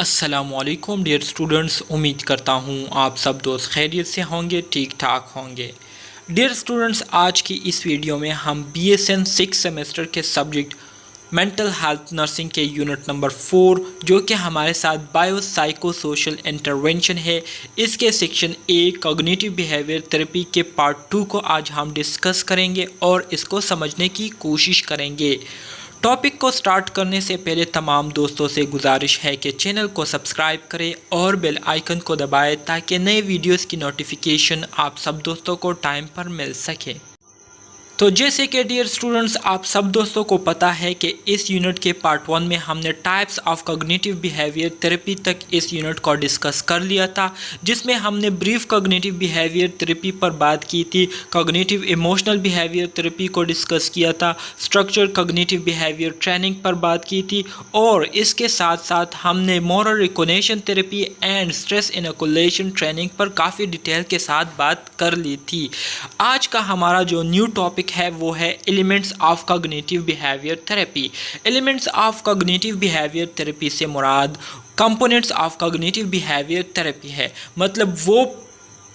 अस्सलामुअलैकुम dear students, उम्मीद करता हूँ आप सब दोस्त खैरियत से होंगे, ठीक ठाक होंगे। डियर स्टूडेंट्स, आज की इस वीडियो में हम BSN 6 सेमेस्टर के सब्जेक्ट मेंटल हेल्थ नर्सिंग के यूनिट नंबर 4 जो कि हमारे साथ बायो साइको सोशल इंटरवेंशन है, इसके section A cognitive behaviour therapy के पार्ट 2 को आज हम डिस्कस करेंगे और इसको समझने की कोशिश करेंगे। टॉपिक को स्टार्ट करने से पहले तमाम दोस्तों से गुजारिश है कि चैनल को सब्सक्राइब करें और बेल आइकन को दबाएं ताकि नए वीडियोस की नोटिफिकेशन आप सब दोस्तों को टाइम पर मिल सके। तो जैसे कि डियर स्टूडेंट्स, आप सब दोस्तों को पता है कि इस यूनिट के पार्ट 1 में हमने types of cognitive behaviour therapy तक इस यूनिट को डिस्कस कर लिया था, जिसमें हमने ब्रीफ कॉग्निटिव बिहेवियर थेरेपी पर बात की थी, कॉग्निटिव इमोशनल बिहेवियर थेरेपी को डिस्कस किया था, स्ट्रक्चर कॉग्निटिव बिहेवियर ट्रेनिंग पर बात की थी और इसके साथ साथ हमने moral recognition therapy and stress inoculation training पर काफ़ी डिटेल के साथ बात कर ली थी। आज का हमारा जो न्यू टॉपिक है वो है elements of cognitive behaviour therapy. Elements of cognitive behaviour therapy से मुराद components of cognitive behaviour therapy है, मतलब वो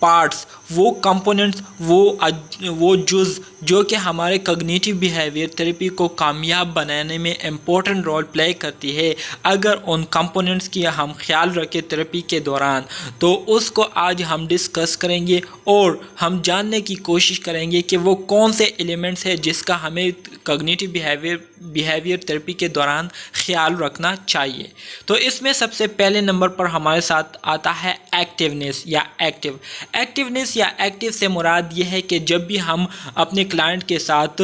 पार्ट्स, वो कंपोनेंट्स, वो जुज़ जो कि हमारे कॉग्निटिव बिहेवियर थेरेपी को कामयाब बनाने में इम्पोर्टेंट रोल प्ले करती है। अगर उन कंपोनेंट्स की हम ख्याल रखें थेरेपी के दौरान तो उसको आज हम डिस्कस करेंगे और हम जानने की कोशिश करेंगे कि वो कौन से एलिमेंट्स हैं जिसका हमें कॉग्निटिव बिहेवियर थेरेपी के दौरान ख्याल रखना चाहिए। तो इसमें सबसे पहले नंबर पर हमारे साथ आता है एक्टिवनेस या एक्टिवनेस या एक्टिव से मुराद ये है कि जब भी हम अपने क्लाइंट के साथ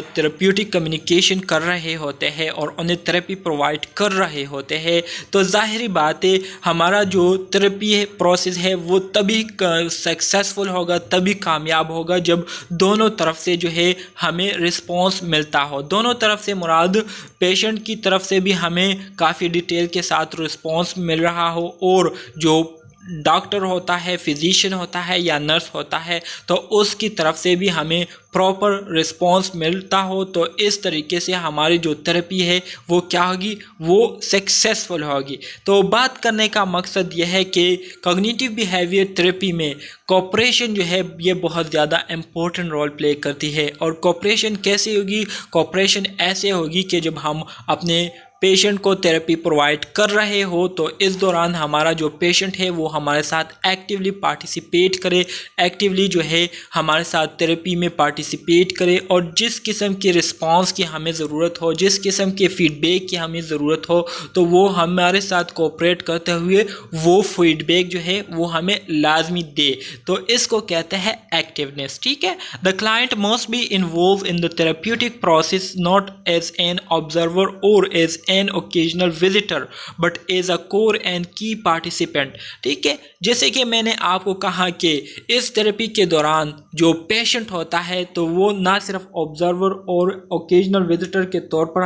थेरेप्यूटिक कम्युनिकेशन कर रहे होते हैं और उन्हें थेरेपी प्रोवाइड कर रहे होते हैं तो ज़ाहिरी बात है हमारा जो थेरेपी प्रोसेस है वो तभी सक्सेसफुल होगा, तभी कामयाब होगा जब दोनों तरफ से जो है हमें रिस्पॉन्स मिलता हो। दोनों तरफ से मुराद पेशेंट की तरफ से भी हमें काफ़ी डिटेल के साथ रिस्पॉन्स मिल रहा हो और जो डॉक्टर होता है, फिजिशियन होता है या नर्स होता है तो उसकी तरफ से भी हमें प्रॉपर रिस्पॉन्स मिलता हो, तो इस तरीके से हमारी जो थेरेपी है वो क्या होगी, वो सक्सेसफुल होगी। तो बात करने का मकसद यह है कि कॉग्निटिव बिहेवियर थेरेपी में कोऑपरेशन जो है ये बहुत ज़्यादा इम्पोर्टेंट रोल प्ले करती है। और कोऑपरेशन कैसे होगी? कोऑपरेशन ऐसे होगी कि जब हम अपने पेशेंट को थेरेपी प्रोवाइड कर रहे हो तो इस दौरान हमारा जो पेशेंट है वो हमारे साथ एक्टिवली पार्टिसिपेट करे, एक्टिवली जो है हमारे साथ थेरेपी में पार्टिसिपेट करे और जिस किस्म के रिस्पांस की हमें ज़रूरत हो, जिस किस्म के फीडबैक की हमें ज़रूरत हो तो वो हमारे साथ कोऑपरेट करते हुए वो फीडबैक जो है वो हमें लाजमी दे। तो इसको कहते हैं एक्टिवनेस। ठीक है, the client must be involve in the therapeutic process not as an observer or as an occasional visitor but as a core and key participant. ठीक है, जैसे कि मैंने आपको कहा कि इस थेरेपी के दौरान जो पेशेंट होता है तो वो ना सिर्फ ऑब्जर्वर और ओकेजनल विजिटर के तौर पर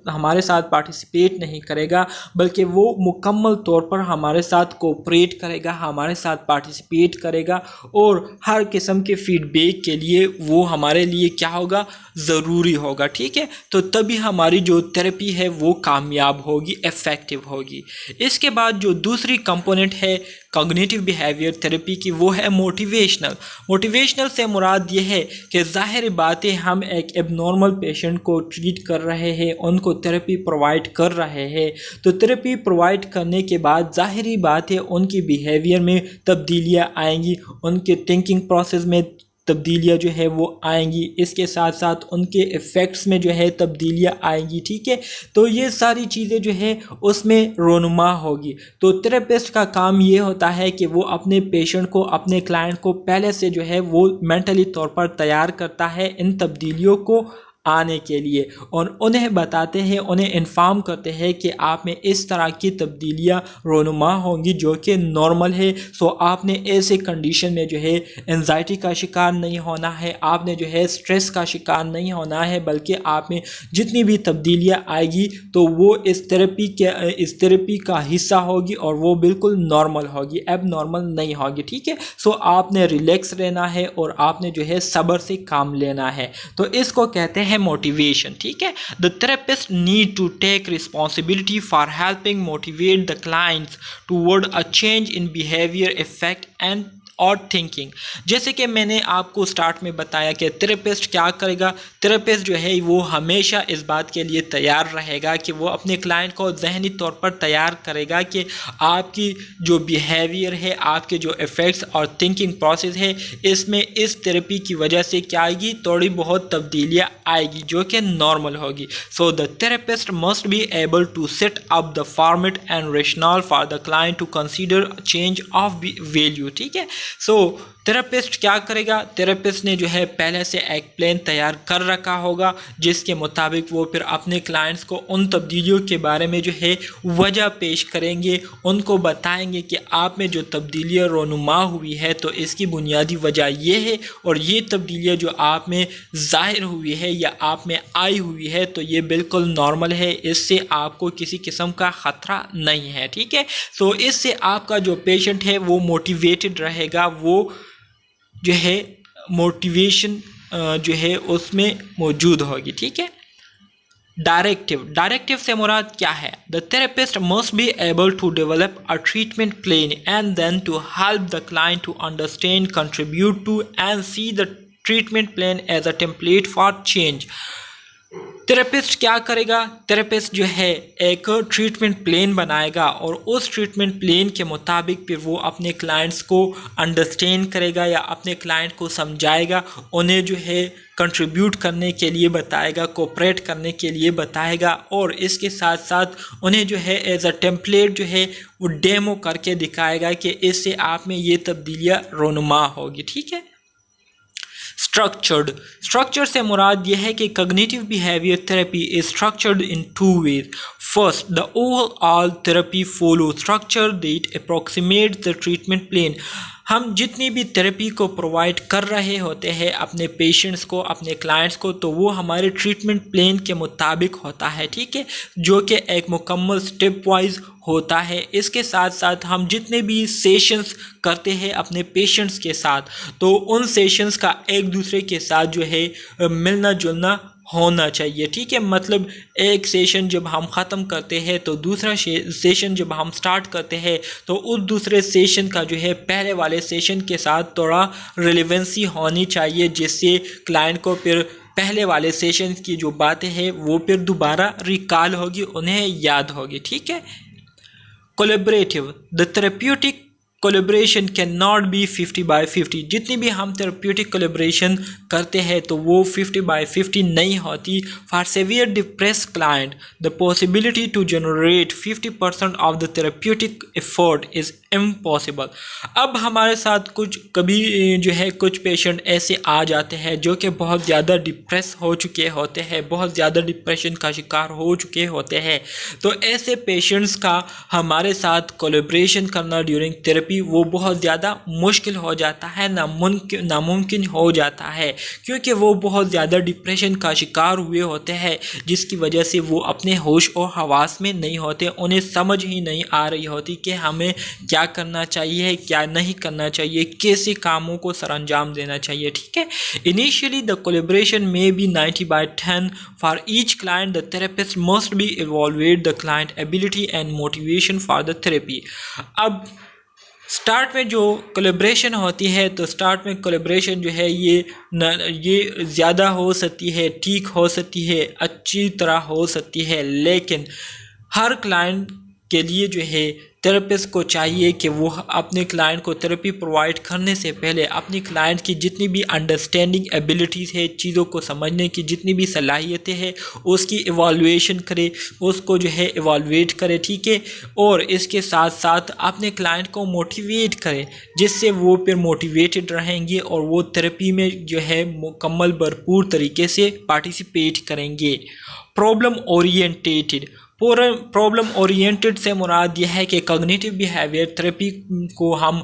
हमारे साथ पार्टिसिपेट नहीं करेगा बल्कि वो मुकम्मल तौर पर हमारे साथ कोऑपरेट करेगा, हमारे साथ पार्टिसिपेट करेगा और हर किस्म के फीडबैक के लिए वो हमारे लिए क्या होगा, ज़रूरी होगा। ठीक है, तो तभी हमारी जो थेरेपी है वो कामयाब होगी, इफ़ेक्टिव होगी। इसके बाद जो दूसरी कंपोनेंट है कॉग्निटिव बिहेवियर थेरेपी की वो है मोटिवेशनल से मुराद ये है कि ज़ाहिर बात है हम एक एबनॉर्मल पेशेंट को ट्रीट कर रहे हैं, उनको थेरेपी प्रोवाइड कर रहे हैं, तो थेरेपी प्रोवाइड करने के बाद ज़ाहिरी बात है उनकी बिहेवियर में तब्दीलियाँ आएंगी, उनके थिंकिंग प्रोसेस में तब्दीलियाँ जो है वो आएंगी, इसके साथ साथ उनके इफ़ेक्ट्स में जो है तब्दीलियाँ आएंगी। ठीक है, तो ये सारी चीज़ें जो है उसमें रोनुमा होगी। तो थेरेपिस्ट का काम ये होता है कि वो अपने पेशेंट को, अपने क्लाइंट को पहले से जो है वो मेंटली तौर पर तैयार करता है इन तब्दीलियों को आने के लिए और उन्हें बताते हैं, उन्हें इन्फॉर्म करते हैं कि आप में इस तरह की तब्दीलियाँ रोनुमा होंगी जो कि नॉर्मल है। सो आपने ऐसे कंडीशन में जो है एंजाइटी का शिकार नहीं होना है, आपने जो है स्ट्रेस का शिकार नहीं होना है, बल्कि आप में जितनी भी तब्दीलियाँ आएगी तो वो इस थेरेपी का हिस्सा होगी और वो बिल्कुल नॉर्मल होगी, एब नॉर्मल नहीं होगी। ठीक है, सो आपने रिलैक्स रहना है और आपने जो है सब्र से काम लेना है। तो इसको कहते हैं है मोटिवेशन, ठीक है। The therapist need to take responsibility for helping motivate the clients toward a change in behaviour, effect and or thinking. जैसे कि मैंने आपको स्टार्ट में बताया कि थेरेपिस्ट क्या करेगा, थेरेपिस्ट जो है वो हमेशा इस बात के लिए तैयार रहेगा कि वो अपने क्लाइंट को जहनी तौर पर तैयार करेगा कि आपकी जो बिहेवियर है, आपके जो इफ़ेक्ट्स और थिंकिंग प्रोसेस है, इसमें इस थेरेपी की वजह से क्या आएगी, थोड़ी बहुत तब्दीलियाँ आएगी जो कि नॉर्मल होगी। So the therapist must be able to set up the format and rational for the client to consider change of value, ठीक है। सो थेरेपिस्ट क्या करेगा, थेरेपिस्ट ने जो है पहले से एक प्लान तैयार कर रखा होगा जिसके मुताबिक वो फिर अपने क्लाइंट्स को उन तब्दीलियों के बारे में जो है वजह पेश करेंगे, उनको बताएंगे कि आप में जो तब्दीलियाँ रोनुमा हुई है तो इसकी बुनियादी वजह ये है और ये तब्दीलियाँ जो आप में ज़ाहिर हुई है या आप में आई हुई है तो ये बिल्कुल नॉर्मल है, इससे आपको किसी किस्म का ख़तरा नहीं है, ठीक है। सो इससे आपका जो पेशेंट है वो मोटिवेटेड रहेगा, वो जो है मोटिवेशन जो है उसमें मौजूद होगी, ठीक है। डायरेक्टिव से मुराद क्या है? The therapist must be able to develop a treatment plan and then to help the client to understand, contribute to and see the treatment plan as a template for change. Therapist क्या करेगा, therapist जो है एक treatment plan बनाएगा और उस treatment plan के मुताबिक फिर वो अपने क्लाइंट्स को अंडरस्टैंड करेगा या अपने क्लाइंट को समझाएगा, उन्हें जो है कंट्रीब्यूट करने के लिए बताएगा, कोऑपरेट करने के लिए बताएगा और इसके साथ साथ उन्हें जो है एज अ टेम्पलेट जो है वो डेमो करके दिखाएगा कि इससे आप में ये तब्दीलियाँ रोनुमा होगी, ठीक है। स्ट्रक्चर से मुराद यह है कि cognitive behaviour therapy is structured in two ways. First, the overall therapy follow structure that approximate the treatment plan. हम जितनी भी थेरेपी को प्रोवाइड कर रहे होते हैं अपने पेशेंट्स को, अपने क्लाइंट्स को, तो वो हमारे ट्रीटमेंट प्लान के मुताबिक होता है, ठीक है, जो कि एक मुकम्मल स्टेप वाइज होता है। इसके साथ साथ हम जितने भी सेशंस करते हैं अपने पेशेंट्स के साथ, तो उन सेशंस का एक दूसरे के साथ जो है मिलना जुलना होना चाहिए, ठीक है। मतलब एक सेशन जब हम ख़त्म करते हैं तो दूसरा सेशन जब हम स्टार्ट करते हैं तो उस दूसरे सेशन का जो है पहले वाले सेशन के साथ थोड़ा रिलेवेंसी होनी चाहिए, जिससे क्लाइंट को फिर पहले वाले सेशन की जो बातें हैं वो फिर दोबारा रिकॉल होगी, उन्हें याद होगी, ठीक है। Collaborative, the therapeutic collaboration can not be 50/50। जितनी भी हम थेरेप्यूटिक कोलेब्रेशन करते हैं तो वो 50/50 नहीं होती। For severe depress client the possibility to generate 50% of the therapeutic effort is impossible. अब हमारे साथ कभी जो है कुछ पेशेंट ऐसे आ जाते हैं जो कि बहुत ज़्यादा डिप्रेस हो चुके होते हैं, बहुत ज़्यादा डिप्रेशन का शिकार हो चुके होते हैं, तो ऐसे पेशेंट्स का हमारे साथ कोलेब्रेशन करना ड्यूरिंग थेरेपी वो बहुत ज़्यादा मुश्किल हो जाता है, नामुमकिन हो जाता है, क्योंकि वो बहुत ज़्यादा डिप्रेशन का शिकार हुए होते हैं, जिसकी वजह से वो अपने होश और हवास में नहीं होते, उन्हें समझ ही नहीं आ रही होती कि हमें क्या करना चाहिए, क्या नहीं करना चाहिए, कैसे कामों को सरअंजाम देना चाहिए, ठीक है। इनिशियली द कोलेब्रेशन में be 90/10 for each client. The therapist must be evaluate the client ability and motivation for the therapy. अब स्टार्ट में जो कोलेब्रेशन होती है तो स्टार्ट में कोलेब्रेशन जो है ये ज़्यादा हो सकती है, ठीक हो सकती है, अच्छी तरह हो सकती है, लेकिन हर क्लाइंट के लिए जो है थेरेपिस्ट को चाहिए कि वो अपने क्लाइंट को थेरेपी प्रोवाइड करने से पहले अपनी क्लाइंट की जितनी भी अंडरस्टैंडिंग एबिलिटीज़ है, चीज़ों को समझने की जितनी भी सलाहियतें हैं, उसकी इवॉल्यूएशन करे, उसको जो है इवॉल्वेट करे, ठीक है। और इसके साथ साथ अपने क्लाइंट को मोटिवेट करे, जिससे वो फिर मोटिवेटेड रहेंगे और वो थेरेपी में जो है मुकम्मल भरपूर तरीके से पार्टिसिपेट करेंगे। प्रॉब्लम ओरिएंटेड से मुराद यह है कि कॉग्निटिव बिहेवियर थेरेपी को हम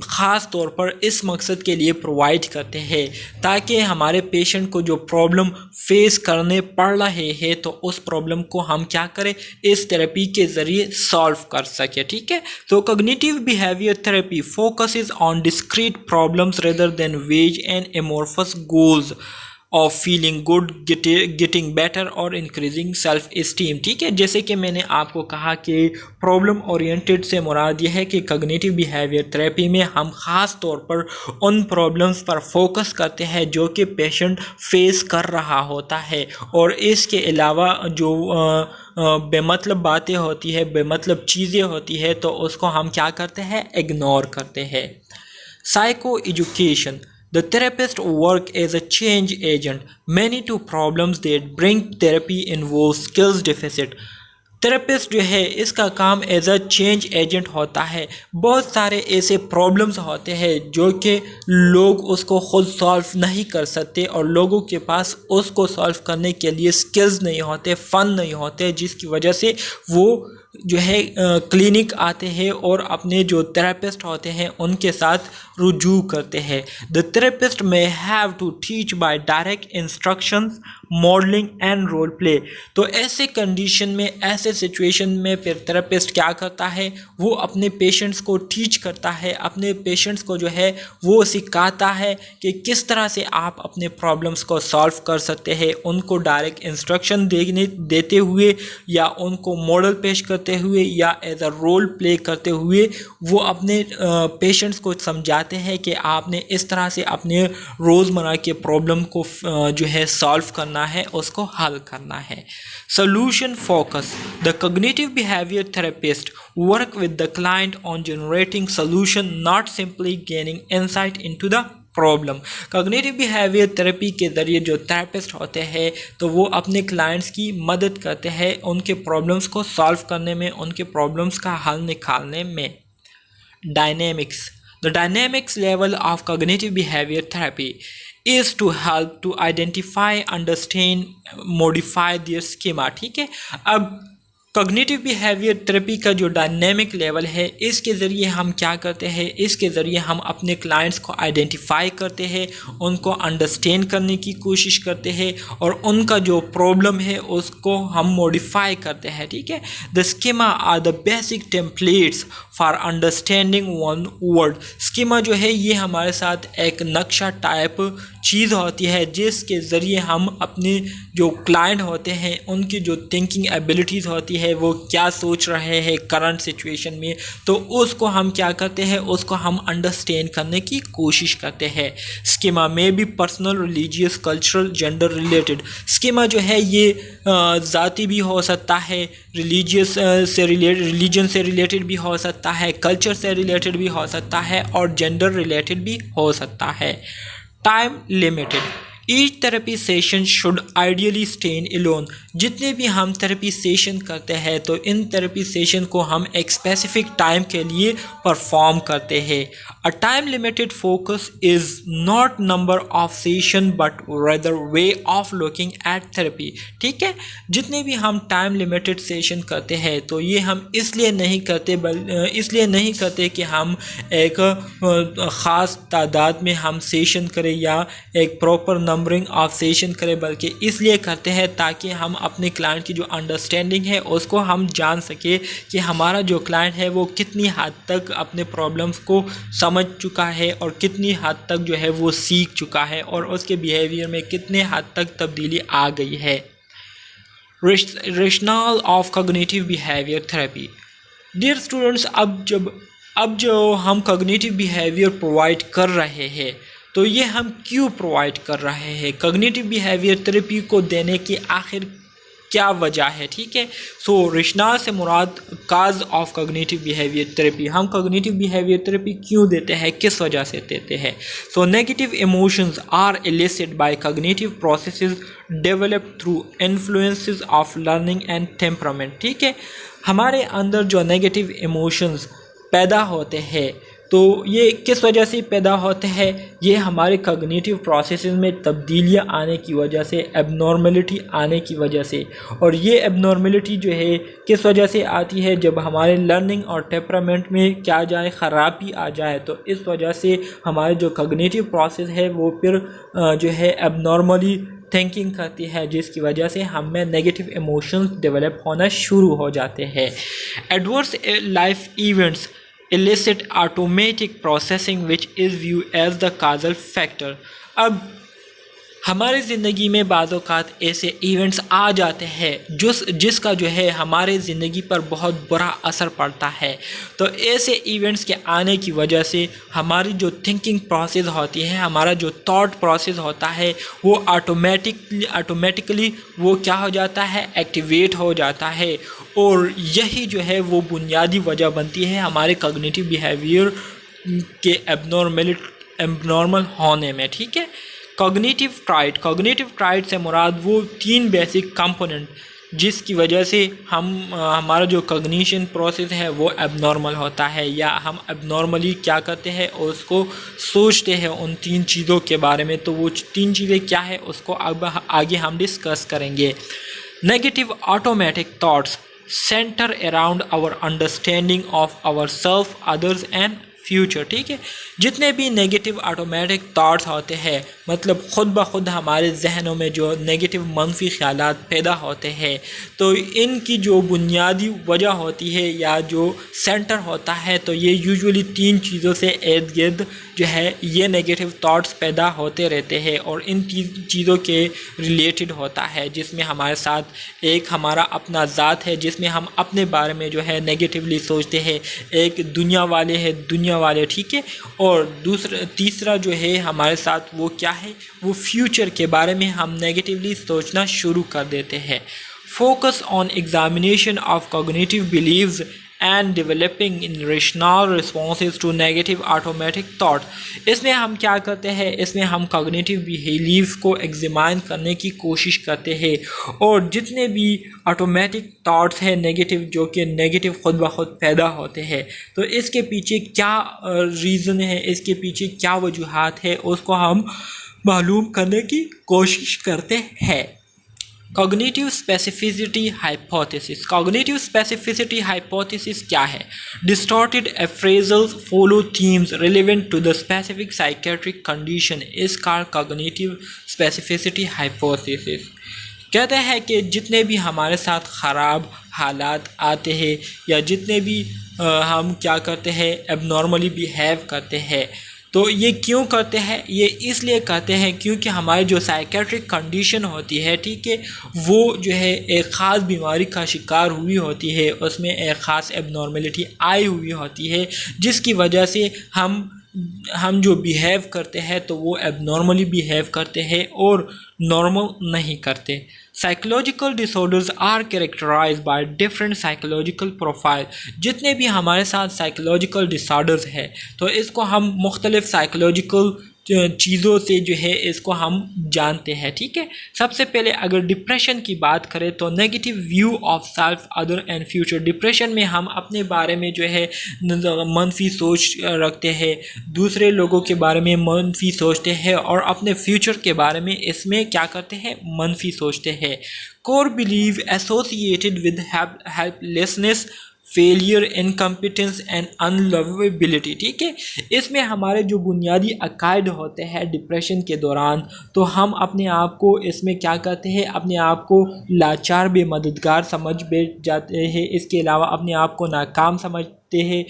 ख़ास तौर पर इस मकसद के लिए प्रोवाइड करते हैं ताकि हमारे पेशेंट को जो प्रॉब्लम फेस करने पड़ रहे हैं तो उस प्रॉब्लम को हम क्या करें, इस थेरेपी के ज़रिए सॉल्व कर सके, ठीक है। तो cognitive behaviour therapy focuses on discrete problems rather than ways and amorphous goals. Of feeling good, getting better और इंक्रीजिंग सेल्फ इस्टीम। ठीक है, जैसे कि मैंने आपको कहा कि प्रॉब्लम ओरिएंटेड से मुराद यह है कि कॉग्निटिव बिहेवियर थेरेपी में हम ख़ास तौर पर उन प्रॉब्लम्स पर फोकस करते हैं जो कि पेशेंट फेस कर रहा होता है, और इसके अलावा जो बेमतलब बातें होती है, बेमतलब चीज़ें होती है, तो उसको हम क्या करते हैं, इग्नोर करते हैं। Psycho education, the therapist work as a change agent. Many to problems that bring therapy involve skills deficit. Therapist जो है इसका काम एज अ चेंज एजेंट होता है। बहुत सारे ऐसे प्रॉब्लम्स होते हैं जो कि लोग उसको ख़ुद सॉल्व नहीं कर सकते, और लोगों के पास उसको सॉल्व करने के लिए स्किल्स नहीं होते, फ़न नहीं होते, जिसकी वजह से वो जो है क्लिनिक आते हैं और अपने जो थेरेपिस्ट होते हैं उनके साथ रुजू करते हैं। The therapist may have to teach by direct instructions, modelling and role play. तो ऐसे कंडीशन में, ऐसे सिचुएशन में फिर थेरेपिस्ट क्या करता है, वो अपने पेशेंट्स को टीच करता है, अपने पेशेंट्स को जो है वो सिखाता है कि किस तरह से आप अपने प्रॉब्लम्स को सॉल्व कर सकते हैं। उनको डायरेक्ट इंस्ट्रक्शन देते हुए या उनको मॉडल पेश करते हुए या एज अ रोल प्ले करते हुए वो अपने पेशेंट्स को समझाते हैं कि आपने इस तरह से अपने रोज़मर्रा के प्रॉब्लम को जो है सॉल्व करना है, उसको हल करना है। Solution focus, the cognitive behaviour therapist work with the client on generating solution, not simply gaining insight into the problem. Cognitive behaviour therapy के ज़रिए जो थेरेपिस्ट होते हैं तो वो अपने क्लाइंट्स की मदद करते हैं उनके प्रॉब्लम्स को सॉल्व करने में, उनके प्रॉब्लम्स का हल निकालने में। Dynamics, the dynamics level of cognitive behaviour therapy is to help to identify, understand, modify their schema। ठीक है, अब कॉग्निटिव बिहेवियर थेरेपी का जो डायनेमिक लेवल है, इसके ज़रिए हम क्या करते हैं, इसके ज़रिए हम अपने क्लाइंट्स को आइडेंटिफाई करते हैं, उनको अंडरस्टैंड करने की कोशिश करते हैं और उनका जो प्रॉब्लम है उसको हम मॉडिफाई करते हैं। ठीक है, the schema are the basic templates for understanding one word. Schema जो है ये हमारे साथ एक नक्शा टाइप चीज़ होती है जिसके ज़रिए हम अपने जो क्लाइंट होते हैं उनकी जो थिंकिंग एबिलिटीज़ होती है, वो क्या सोच रहे हैं करंट सिचुएशन में, तो उसको हम क्या करते हैं, उसको हम अंडरस्टैंड करने की कोशिश करते हैं। स्कीमा में भी personal, religious, cultural, gender related. Schema जो है ये ज़ाती भी हो सकता है, रिलीजन से रिलेटेड भी हो सकता है, कल्चर से रिलेटेड भी हो सकता है और जेंडर रिलेटेड भी हो सकता है। Time limited, each therapy session should ideally stay in alone. जितने भी हम थेरेपी सेशन करते हैं तो इन थेरेपी सेशन को हम एक स्पेसिफिक टाइम के लिए परफॉर्म करते हैं। A time limited focus is not number of session but rather way of looking at therapy. ठीक है, जितने भी हम टाइम लिमिटेड सेशन करते हैं तो ये हम इसलिए नहीं करते कि हम एक ख़ास तादाद में हम सेशन करें या एक प्रॉपर नंबरिंग ऑफ सेशन करें, बल्कि इसलिए करते हैं ताकि हम अपने क्लाइंट की जो अंडरस्टैंडिंग है उसको हम जान सके कि हमारा जो क्लाइंट है वो कितनी हद तक अपने प्रॉब्लम्स को समझ चुका है और कितनी हद तक जो है वो सीख चुका है और उसके बिहेवियर में कितने हद तक तब्दीली आ गई है। Rational of cognitive behaviour therapy. Dear students, अब जो हम कॉग्निटिव बिहेवियर प्रोवाइड कर रहे हैं तो ये हम क्यों प्रोवाइड कर रहे हैं, कॉग्निटिव बिहेवियर थेरेपी को देने की आखिर क्या वजह है। ठीक है, सो रेशनल से मुराद cause of cognitive behaviour therapy. हम कॉग्निटिव बिहेवियर थेरेपी क्यों देते हैं, किस वजह से देते हैं। So negative emotions are elicited by cognitive processes developed through influences of learning and temperament. ठीक है, हमारे अंदर जो नेगेटिव इमोशंस पैदा होते हैं तो ये किस वजह से पैदा होते हैं, ये हमारे कॉग्निटिव प्रोसेसेस में तब्दीलियाँ आने की वजह से, एबनॉर्मलिटी आने की वजह से। और ये एबनॉर्मलिटी जो है किस वजह से आती है, जब हमारे लर्निंग और टेम्परामेंट में क्या जाए, ख़राबी आ जाए, तो इस वजह से हमारे जो कॉग्निटिव प्रोसेस है वो फिर जो है एबनॉर्मली थिंकिंग करती है, जिसकी वजह से हम में नेगेटिव इमोशंस डेवलप होना शुरू हो जाते हैं। Adverse life events elicit automatic processing which is viewed as the causal factor। अब हमारी ज़िंदगी में बाज़ औक़ात ऐसे इवेंट्स आ जाते हैं जिसका जो है हमारे ज़िंदगी पर बहुत बुरा असर पड़ता है। तो ऐसे इवेंट्स के आने की वजह से हमारी जो थिंकिंग प्रोसेस होती है, हमारा जो थॉट प्रोसेस होता है, वो ऑटोमेटिकली वो क्या हो जाता है, एक्टिवेट हो जाता है। और यही जो है वो बुनियादी वजह बनती है हमारे कॉग्निटिव बिहेवियर के एबनॉर्मल होने में। ठीक है, कॉग्निटिव ट्राइट से मुराद वो 3 बेसिक कंपोनेंट जिसकी वजह से हमारा जो कॉग्निशन प्रोसेस है वो एबनॉर्मल होता है, या हम एबनॉर्मली क्या करते हैं उसको सोचते हैं उन 3 चीज़ों के बारे में। तो वो 3 चीज़ें क्या है उसको अब आगे हम डिस्कस करेंगे। Negative automatic thoughts centre around our understanding of our self, others and future. ठीक है, जितने भी नेगेटिव ऑटोमेटिक थॉट्स होते हैं, मतलब ख़ुद ब खुद हमारे जहनों में जो नेगेटिव मनफी ख्यालात पैदा होते हैं, तो इनकी जो बुनियादी वजह होती है या जो सेंटर होता है, तो ये यूजुअली 3 चीज़ों से इर्द गिर्द जो है ये नेगेटिव थॉट्स पैदा होते रहते हैं और इन 3 चीज़ों के रिलेटेड होता है, जिसमें हमारे साथ एक हमारा अपना ज़ात है जिसमें हम अपने बारे में जो है नेगेटिवली सोचते हैं, एक दुनिया वाले, ठीक है, और तीसरा जो है हमारे साथ वो क्या है, वो फ्यूचर के बारे में हम नेगेटिवली सोचना शुरू कर देते हैं। Focus on examination of cognitive beliefs and developing in rational responses to negative automatic thought. इसमें हम क्या करते हैं, इसमें हम कॉग्निटिव बिलीव को एग्जामिन करने की कोशिश करते हैं, और जितने भी ऑटोमेटिक थॉट्स हैं नेगेटिव, जो कि नेगेटिव खुद ब खुद पैदा होते हैं, तो इसके पीछे क्या रीज़न है, इसके पीछे क्या वजूहात है, उसको हम मालूम करने की कोशिश करते हैं। कॉग्निटिव स्पेसिफिसिटी हाइपोथेसिस क्या है? Distorted appraisals follow themes relevant to the specific psychiatric condition is called cognitive specificity hypothesis. कहते हैं कि जितने भी हमारे साथ ख़राब हालात आते हैं या जितने भी हम क्या करते हैं, एबनॉर्मली बिहेव करते हैं, तो ये क्यों करते हैं? ये इसलिए करते हैं क्योंकि हमारी जो साइकेट्रिक कंडीशन होती है, ठीक है, वो जो है एक ख़ास बीमारी का शिकार हुई होती है, उसमें एक ख़ास एबनॉर्मलिटी आई हुई होती है, जिसकी वजह से हम जो बिहेव करते हैं तो वो एबनॉर्मली बिहेव करते हैं और नॉर्मल नहीं करते। Psychological disorders are characterize by different psychological profile. जितने भी हमारे साथ साइकोलॉजिकल डिसऑर्डर्स है, तो इसको हम मुख्तलिफ साइकोलॉजिकल चीज़ों से जो है इसको हम जानते हैं। ठीक है, सबसे पहले अगर डिप्रेशन की बात करें तो negative view of self, other and future. Depression में हम अपने बारे में जो है मनफी सोच रखते हैं, दूसरे लोगों के बारे में मनफी सोचते हैं और अपने फ्यूचर के बारे में इसमें क्या करते हैं, मनफी सोचते हैं। Core belief associated with helplessness, failure, incompetence and unlovability. ठीक है, इसमें हमारे जो बुनियादी अकायद होते हैं डिप्रेशन के दौरान, तो हम अपने आप को इसमें क्या करते हैं, अपने आप को लाचार बेमददगार समझ बैठ जाते हैं। इसके अलावा अपने आप को नाकाम समझते हैं,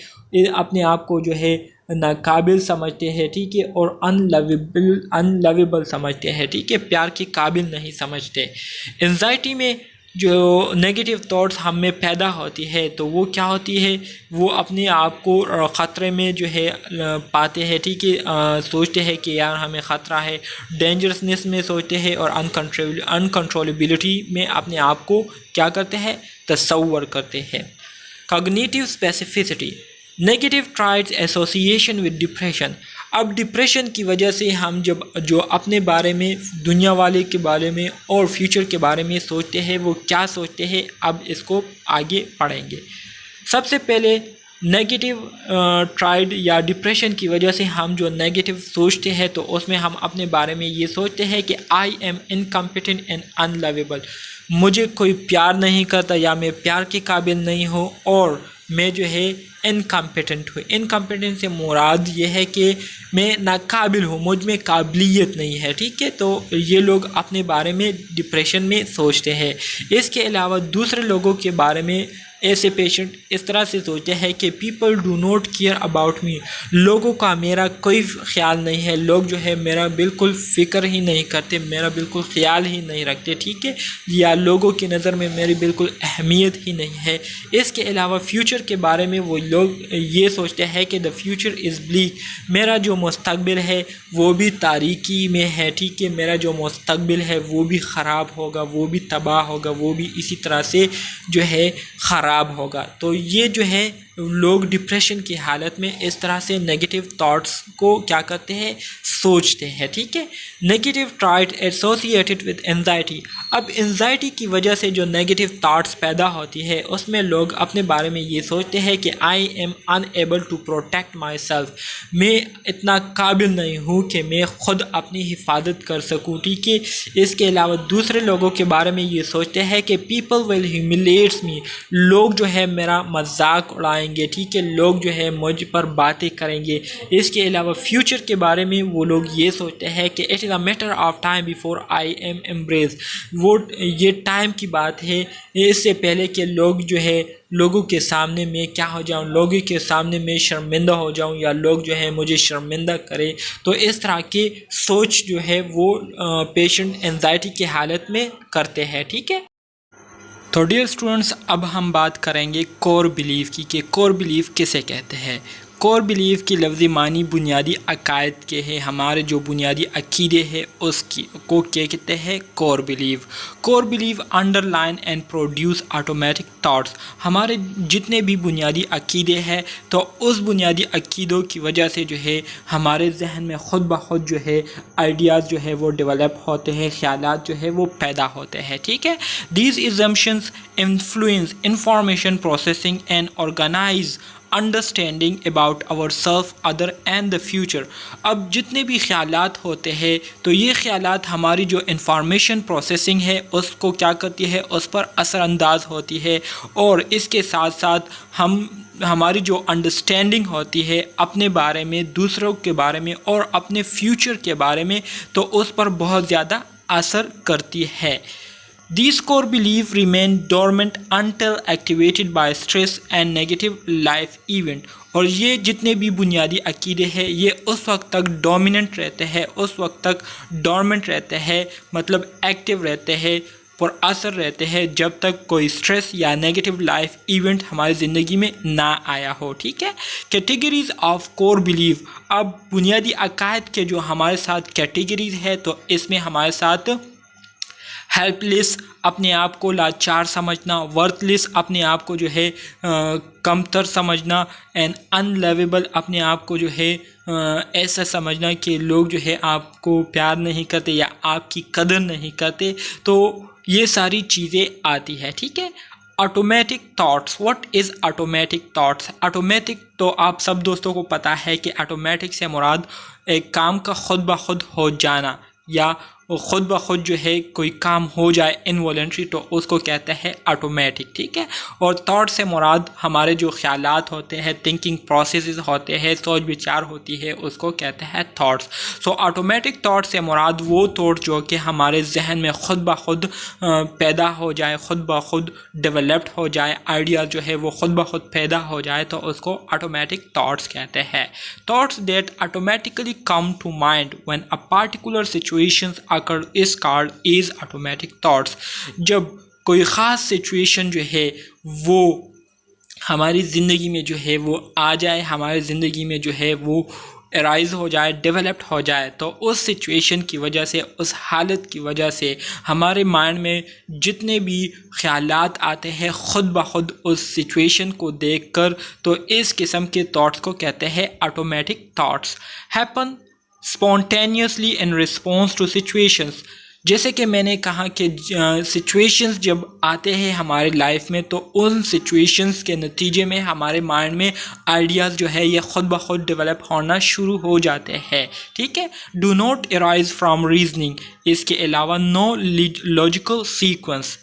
अपने आप को जो है नाकाबिल समझते हैं, ठीक है, और अनलवेबल समझते हैं, ठीक है, प्यार के काबिल नहीं समझते। एंजाइटी में जो नेगेटिव थॉट्स हम में पैदा होती है, तो वो क्या होती है, वो अपने आप को ख़तरे में जो है पाते हैं, ठीक है, सोचते हैं कि यार हमें ख़तरा है, डेंजरसनेस में सोचते हैं और अनकंट्रोलेबिलिटी में अपने आप को क्या करते हैं, तसव्वुर करते हैं। Cognitive specificity, negative traits association with depression. अब डिप्रेशन की वजह से हम जो अपने बारे में, दुनिया वाले के बारे में और फ्यूचर के बारे में सोचते हैं, वो क्या सोचते हैं, अब इसको आगे पढ़ेंगे। सबसे पहले नेगेटिव ट्राइड या डिप्रेशन की वजह से हम जो नेगेटिव सोचते हैं, तो उसमें हम अपने बारे में ये सोचते हैं कि आई एम इनकम्पिटेंट एंड अनलवेबल। मुझे कोई प्यार नहीं करता या मैं प्यार के काबिल नहीं हूँ और मैं जो है इनकम्पिटेंट हूँ। इनकम्पिटेंट से मुराद ये है कि मैं नाकाबिल हूँ, मुझ में काबिलियत नहीं है, ठीक है। तो ये लोग अपने बारे में डिप्रेशन में सोचते हैं। इसके अलावा दूसरे लोगों के बारे में ऐसे पेशेंट इस तरह से सोचते हैं कि people do not care about me, लोगों का मेरा कोई ख्याल नहीं है, लोग जो है मेरा बिल्कुल फ़िक्र ही नहीं करते, मेरा बिल्कुल ख्याल ही नहीं रखते, ठीक है, या लोगों की नज़र में मेरी बिल्कुल अहमियत ही नहीं है। इसके अलावा फ्यूचर के बारे में वो लोग ये सोचते हैं कि द फ्यूचर इज़ ब्लीक, मेरा जो मुस्तकबिल है वो भी तारीकी में है, ठीक है, मेरा जो मुस्तकबिल है वो भी ख़राब होगा, वो भी तबाह होगा, वो भी इसी तरह से जो है ख़राब होगा। तो ये जो है लोग डिप्रेशन की हालत में इस तरह से नेगेटिव थॉट्स को क्या करते हैं, सोचते हैं, ठीक है। Negative thought associated with anxiety, अब एंजाइटी की वजह से जो नेगेटिव थॉट्स पैदा होती है उसमें लोग अपने बारे में ये सोचते हैं कि I am unable to protect my self, मैं इतना काबिल नहीं हूँ कि मैं ख़ुद अपनी हिफाजत कर सकूँ, ठीक है। इसके अलावा दूसरे लोगों के बारे में ये सोचते हैं कि पीपल विल ह्यूमिलेट्स मी, लोग जो है मेरा मजाक उड़ाएंगे, ठीक है, लोग जो है मुझ पर बातें करेंगे। इसके अलावा फ्यूचर के बारे में वो लोग ये सोचते हैं कि it is a matter of time before I am embrace, वो ये टाइम की बात है, इससे पहले कि लोग जो है लोगों के सामने मैं क्या हो जाऊं, लोगों के सामने मैं शर्मिंदा हो जाऊं, या लोग जो है मुझे शर्मिंदा करें। तो इस तरह की सोच जो है वो पेशेंट एंजाइटी की हालत में करते हैं, ठीक है। तो डियर स्टूडेंट्स, अब हम बात करेंगे कोर बिलीफ की कि कोर बिलीफ किसे कहते हैं। कोर बिलीफ की लफ्ज़ी मानी बुनियादी अकायद के हैं, हमारे जो बुनियादी अकीदे हैं उसकी को क्या कहते हैं, core belief. Core belief underline and produce automatic thoughts, हमारे जितने भी बुनियादी अकीदे हैं तो उस बुनियादी अकीदों की वजह से जो है हमारे जहन में ख़ुद ब खुद जो है आइडियाज़ जो है वो डेवलप होते हैं, ख्यालात जो है वो पैदा होते हैं, ठीक है। These assumptions influence information processing and organise understanding about our self other and the future. अब जितने भी ख्यालात होते हैं तो ये ख्यालात हमारी जो इंफॉर्मेशन प्रोसेसिंग है उसको क्या करती है, उस पर असरअंदाज होती है, और इसके साथ साथ हमारी जो अंडरस्टैंडिंग होती है अपने बारे में, दूसरों के बारे में और अपने फ्यूचर के बारे में, तो उस पर बहुत ज़्यादा असर करती है। These core beliefs remain dormant until activated by stress and negative life event। और ये जितने भी बुनियादी अकीदे हैं ये उस वक्त तक डोमिनेंट रहते हैं, उस वक्त तक डोरमेंट रहते हैं, मतलब एक्टिव रहते हैं, पर असर रहते हैं जब तक कोई स्ट्रेस या नेगेटिव लाइफ इवेंट हमारी ज़िंदगी में ना आया हो, ठीक है। कैटेगरीज ऑफ कोर बिलीफ, अब बुनियादी अकायद के जो हमारे साथ कैटेगरीज है तो इसमें हमारे साथ हेल्पलेस, अपने आप को लाचार समझना, वर्थलेस, अपने आप को जो है कमतर समझना, एंड अनलवेबल, अपने आप को जो है ऐसा समझना कि लोग जो है आपको प्यार नहीं करते या आपकी कदर नहीं करते, तो ये सारी चीज़ें आती है, ठीक है। Automatic thoughts, what is automatic thoughts. Automatic तो आप सब दोस्तों को पता है कि ऑटोमेटिक से मुराद एक काम का खुद ब खुद हो जाना, या ख़ुद ब खुद जो है कोई काम हो जाए इनवॉलेंट्री, तो उसको कहते हैं ऑटोमेटिक, ठीक है। और थॉट से मुराद हमारे जो ख्यालात होते हैं, थिंकिंग प्रोसेसेस होते हैं, सोच विचार होती है, उसको कहते हैं थॉट्स। सो ऑटोमेटिक थॉट से मुराद वो थॉट जो कि हमारे जहन में ख़ुद ब खुद पैदा हो जाए, ख़ुद ब खुद डेवलप्ड हो जाए, आइडिया जो है वो ख़ुद ब खुद पैदा हो जाए, तो उसको ऑटोमेटिक थॉट्स कहते हैं। Thoughts that automatically come to mind when a particular situations is called is automatic thoughts. जब कोई ख़ास सिचुएशन जो है वो हमारी ज़िंदगी में जो है वो आ जाए, हमारी ज़िंदगी में जो है वो अराइज़ हो जाए, डेवलप्ड हो जाए, तो उस सिचुएशन की वजह से, उस हालत की वजह से हमारे माइंड में जितने भी ख़यालात आते हैं ख़ुद ब खुद उस सिचुएशन को देखकर, तो इस किस्म के थॉट्स को कहते हैं automatic thoughts. Happen spontaneously in response to situations, जैसे कि मैंने कहा कि सिचुएशंस जब आते हैं हमारे लाइफ में तो उन सिचुएशंस के नतीजे में हमारे माइंड में आइडियाज़ जो है ये ख़ुद ब खुद डेवलप होना शुरू हो जाते हैं, ठीक है। Do not arise from reasoning, इसके अलावा no logical sequence.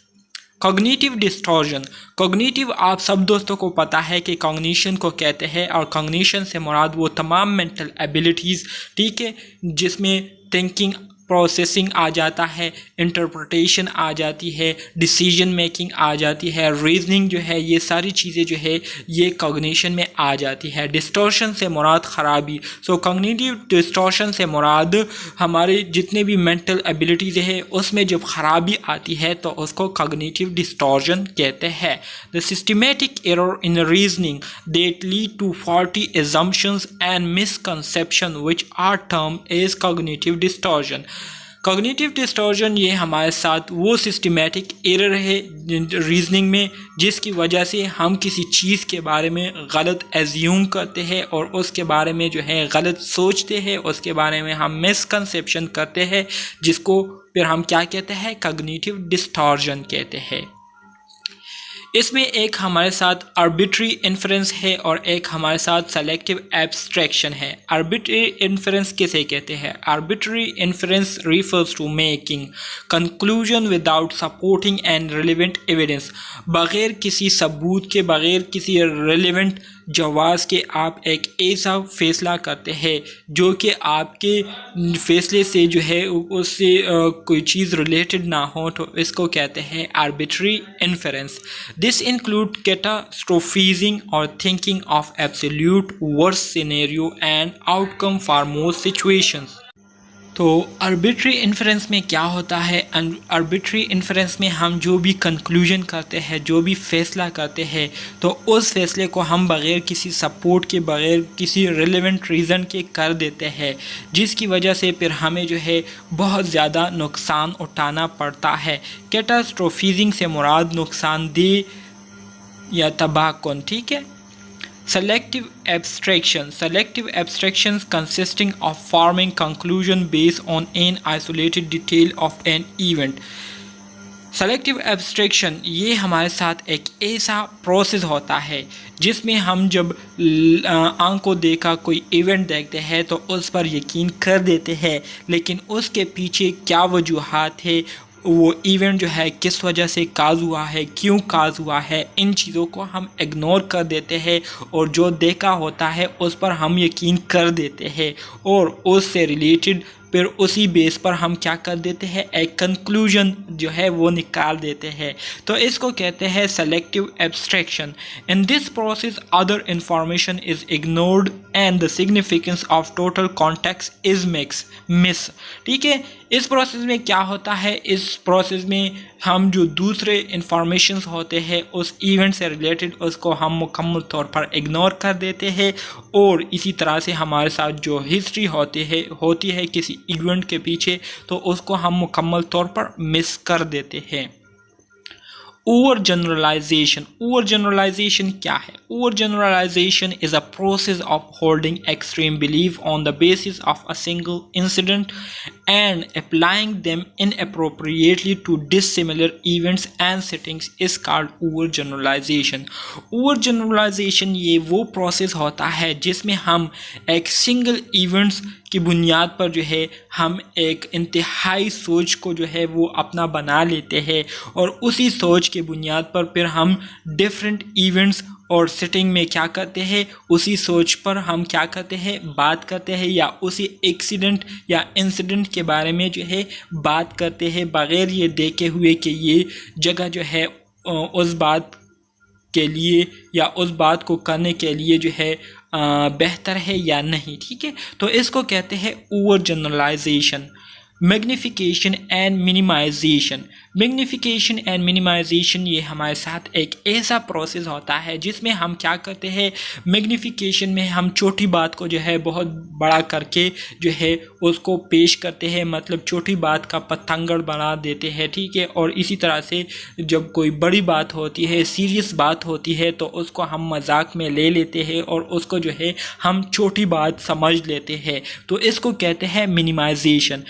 Cognitive distortion, cognitive आप सब दोस्तों को पता है कि कॉग्निशन को कहते हैं, और कॉग्निशन से मुराद वो तमाम मेंटल एबिलिटीज़, ठीक है, जिसमें थिंकिंग प्रोसेसिंग आ जाता है, इंटरप्रिटेशन आ जाती है, डिसीजन मेकिंग आ जाती है, रीजनिंग जो है, ये सारी चीज़ें जो है ये कॉग्निशन में आ जाती है। डिस्टॉर्शन से मुराद ख़राबी, सो कॉग्निटिव डिस्टॉर्शन से मुराद हमारे जितने भी मेंटल एबिलिटीज़ है उसमें जब ख़राबी आती है तो उसको कॉग्निटिव डिस्टॉर्शन कहते हैं। The systematic error in reasoning that lead to faulty assumptions and misconception which are termed as cognitive distortion। Cognitive distortion ये हमारे साथ वो सिस्टमेटिक एरर है रीजनिंग में जिसकी वजह से हम किसी चीज़ के बारे में गलत एज्यूम करते हैं और उसके बारे में जो है गलत सोचते हैं, उसके बारे में हम मिसकंसेप्शन करते हैं, जिसको फिर हम क्या कहते हैं, कॉग्निटिव डिस्टॉर्शन कहते हैं। इसमें एक हमारे साथ आर्बिट्री इन्फरेंस है और एक हमारे साथ सेलेक्टिव एब्स्ट्रैक्शन है। आर्बिट्री इन्फरेंस किसे कहते हैं? Arbitrary inference refers to making conclusion without supporting and relevant evidence. बग़ैर किसी सबूत के, बग़ैर किसी रिलेवेंट जवाज़ के आप एक ऐसा फ़ैसला करते हैं जो कि आपके फ़ैसले से जो है उससे कोई चीज़ रिलेटेड ना हो, तो इसको कहते हैं आर्बिट्री इन्फरेंस। दिस इंक्लूड कैटास्ट्रोफिजिंग और thinking of absolute worst scenario and outcome for most situations. तो आर्बिट्री इन्फरेंस में क्या होता है? आर्बिट्री इन्फरेंस में हम जो भी कंक्लूजन करते हैं, जो भी फ़ैसला करते हैं, तो उस फैसले को हम बग़ैर किसी सपोर्ट के, बग़ैर किसी रिलेवेंट रीज़न के कर देते हैं, जिसकी वजह से फिर हमें जो है बहुत ज़्यादा नुकसान उठाना पड़ता है। कैटास्ट्रोफिजिंग से मुराद नुकसानदेह या तबाहकुन, ठीक है। Selective abstraction. Selective abstractions consisting of forming conclusion based on an isolated detail of an event. Selective abstraction ये हमारे साथ एक ऐसा प्रोसेस होता है जिसमें हम जब आंखों देखा कोई इवेंट देखते हैं तो उस पर यकीन कर देते हैं, लेकिन उसके पीछे क्या वजूहात है, वो इवेंट जो है किस वजह से काज हुआ है, क्यों काज हुआ है, इन चीज़ों को हम इग्नोर कर देते हैं और जो देखा होता है उस पर हम यकीन कर देते हैं और उससे रिलेटेड फिर उसी बेस पर हम क्या कर देते हैं, एक कंक्लूजन जो है वो निकाल देते हैं। तो इसको कहते हैं selective abstraction. In this process other information is ignored and the significance of total context is miss. ठीक है, इस प्रोसेस में क्या होता है, इस प्रोसेस में हम जो दूसरे इंफॉर्मेशंस होते हैं उस इवेंट से रिलेटेड उसको हम मुकम्मल तौर पर इग्नोर कर देते हैं और इसी तरह से हमारे साथ जो हिस्ट्री होती है किसी इवेंट के पीछे, तो उसको हम मुकम्मल तौर पर मिस कर देते हैं। Over generalisation. ओवर जनरलाइजेशन क्या है? Over generalisation is a process of holding extreme belief on the basis of a single incident and applying them inappropriately to dissimilar events and settings is called overgeneralization। overgeneralization ये वो process होता है जिसमें हम एक single events की बुनियाद पर जो है हम एक इंतहाई सोच को जो है वो अपना बना लेते हैं और उसी सोच के बुनियाद पर फिर हम डिफरेंट इवेंट्स और सेटिंग में क्या करते हैं, उसी सोच पर हम क्या करते हैं, बात करते हैं या उसी एक्सीडेंट या इंसिडेंट के बारे में जो है बात करते हैं बग़ैर ये देखे हुए कि ये जगह जो है उस बात के लिए या उस बात को करने के लिए जो है बेहतर है या नहीं। ठीक है, तो इसको कहते हैं over generalisation. Magnification and minimisation. Magnification and minimisation ये हमारे साथ एक ऐसा प्रोसेस होता है जिसमें हम क्या करते हैं, मैग्निफिकेशन में हम छोटी बात को जो है बहुत बड़ा करके जो है उसको पेश करते हैं, मतलब छोटी बात का पतंगड़ बना देते हैं। ठीक है, और इसी तरह से जब कोई बड़ी बात होती है, सीरियस बात होती है, तो उसको हम मजाक में ले लेते हैं और उसको जो है हम छोटी बात समझ लेते हैं, तो इसको कहते हैं minimisation.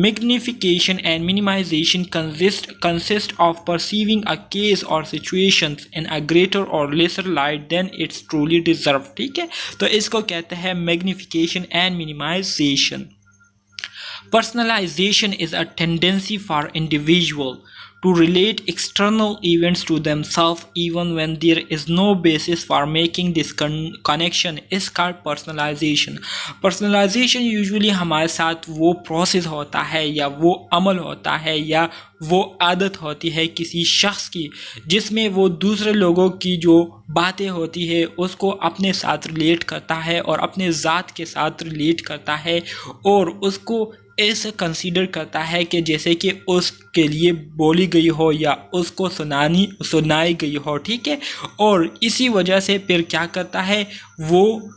Magnification and minimization consist of perceiving a case or situations in a greater or lesser light than it's truly deserved। ठीक है, तो इसको कहते हैं magnification and minimization। Personalization is a tendency for individual to relate external events to themselves even when there is no basis for making this connection is called personalization. Personalization usually हमारे साथ वो process होता है या वो अमल होता है या वो आदत होती है किसी शख्स की जिसमें वो दूसरे लोगों की जो बातें होती है उसको अपने साथ रिलेट करता है और अपने ज़ात के साथ रिलेट करता है और उसको ऐसे कंसीडर करता है कि जैसे कि उसके लिए बोली गई हो या उसको सुनाई गई हो, ठीक है। और इसी वजह से फिर क्या करता है, वो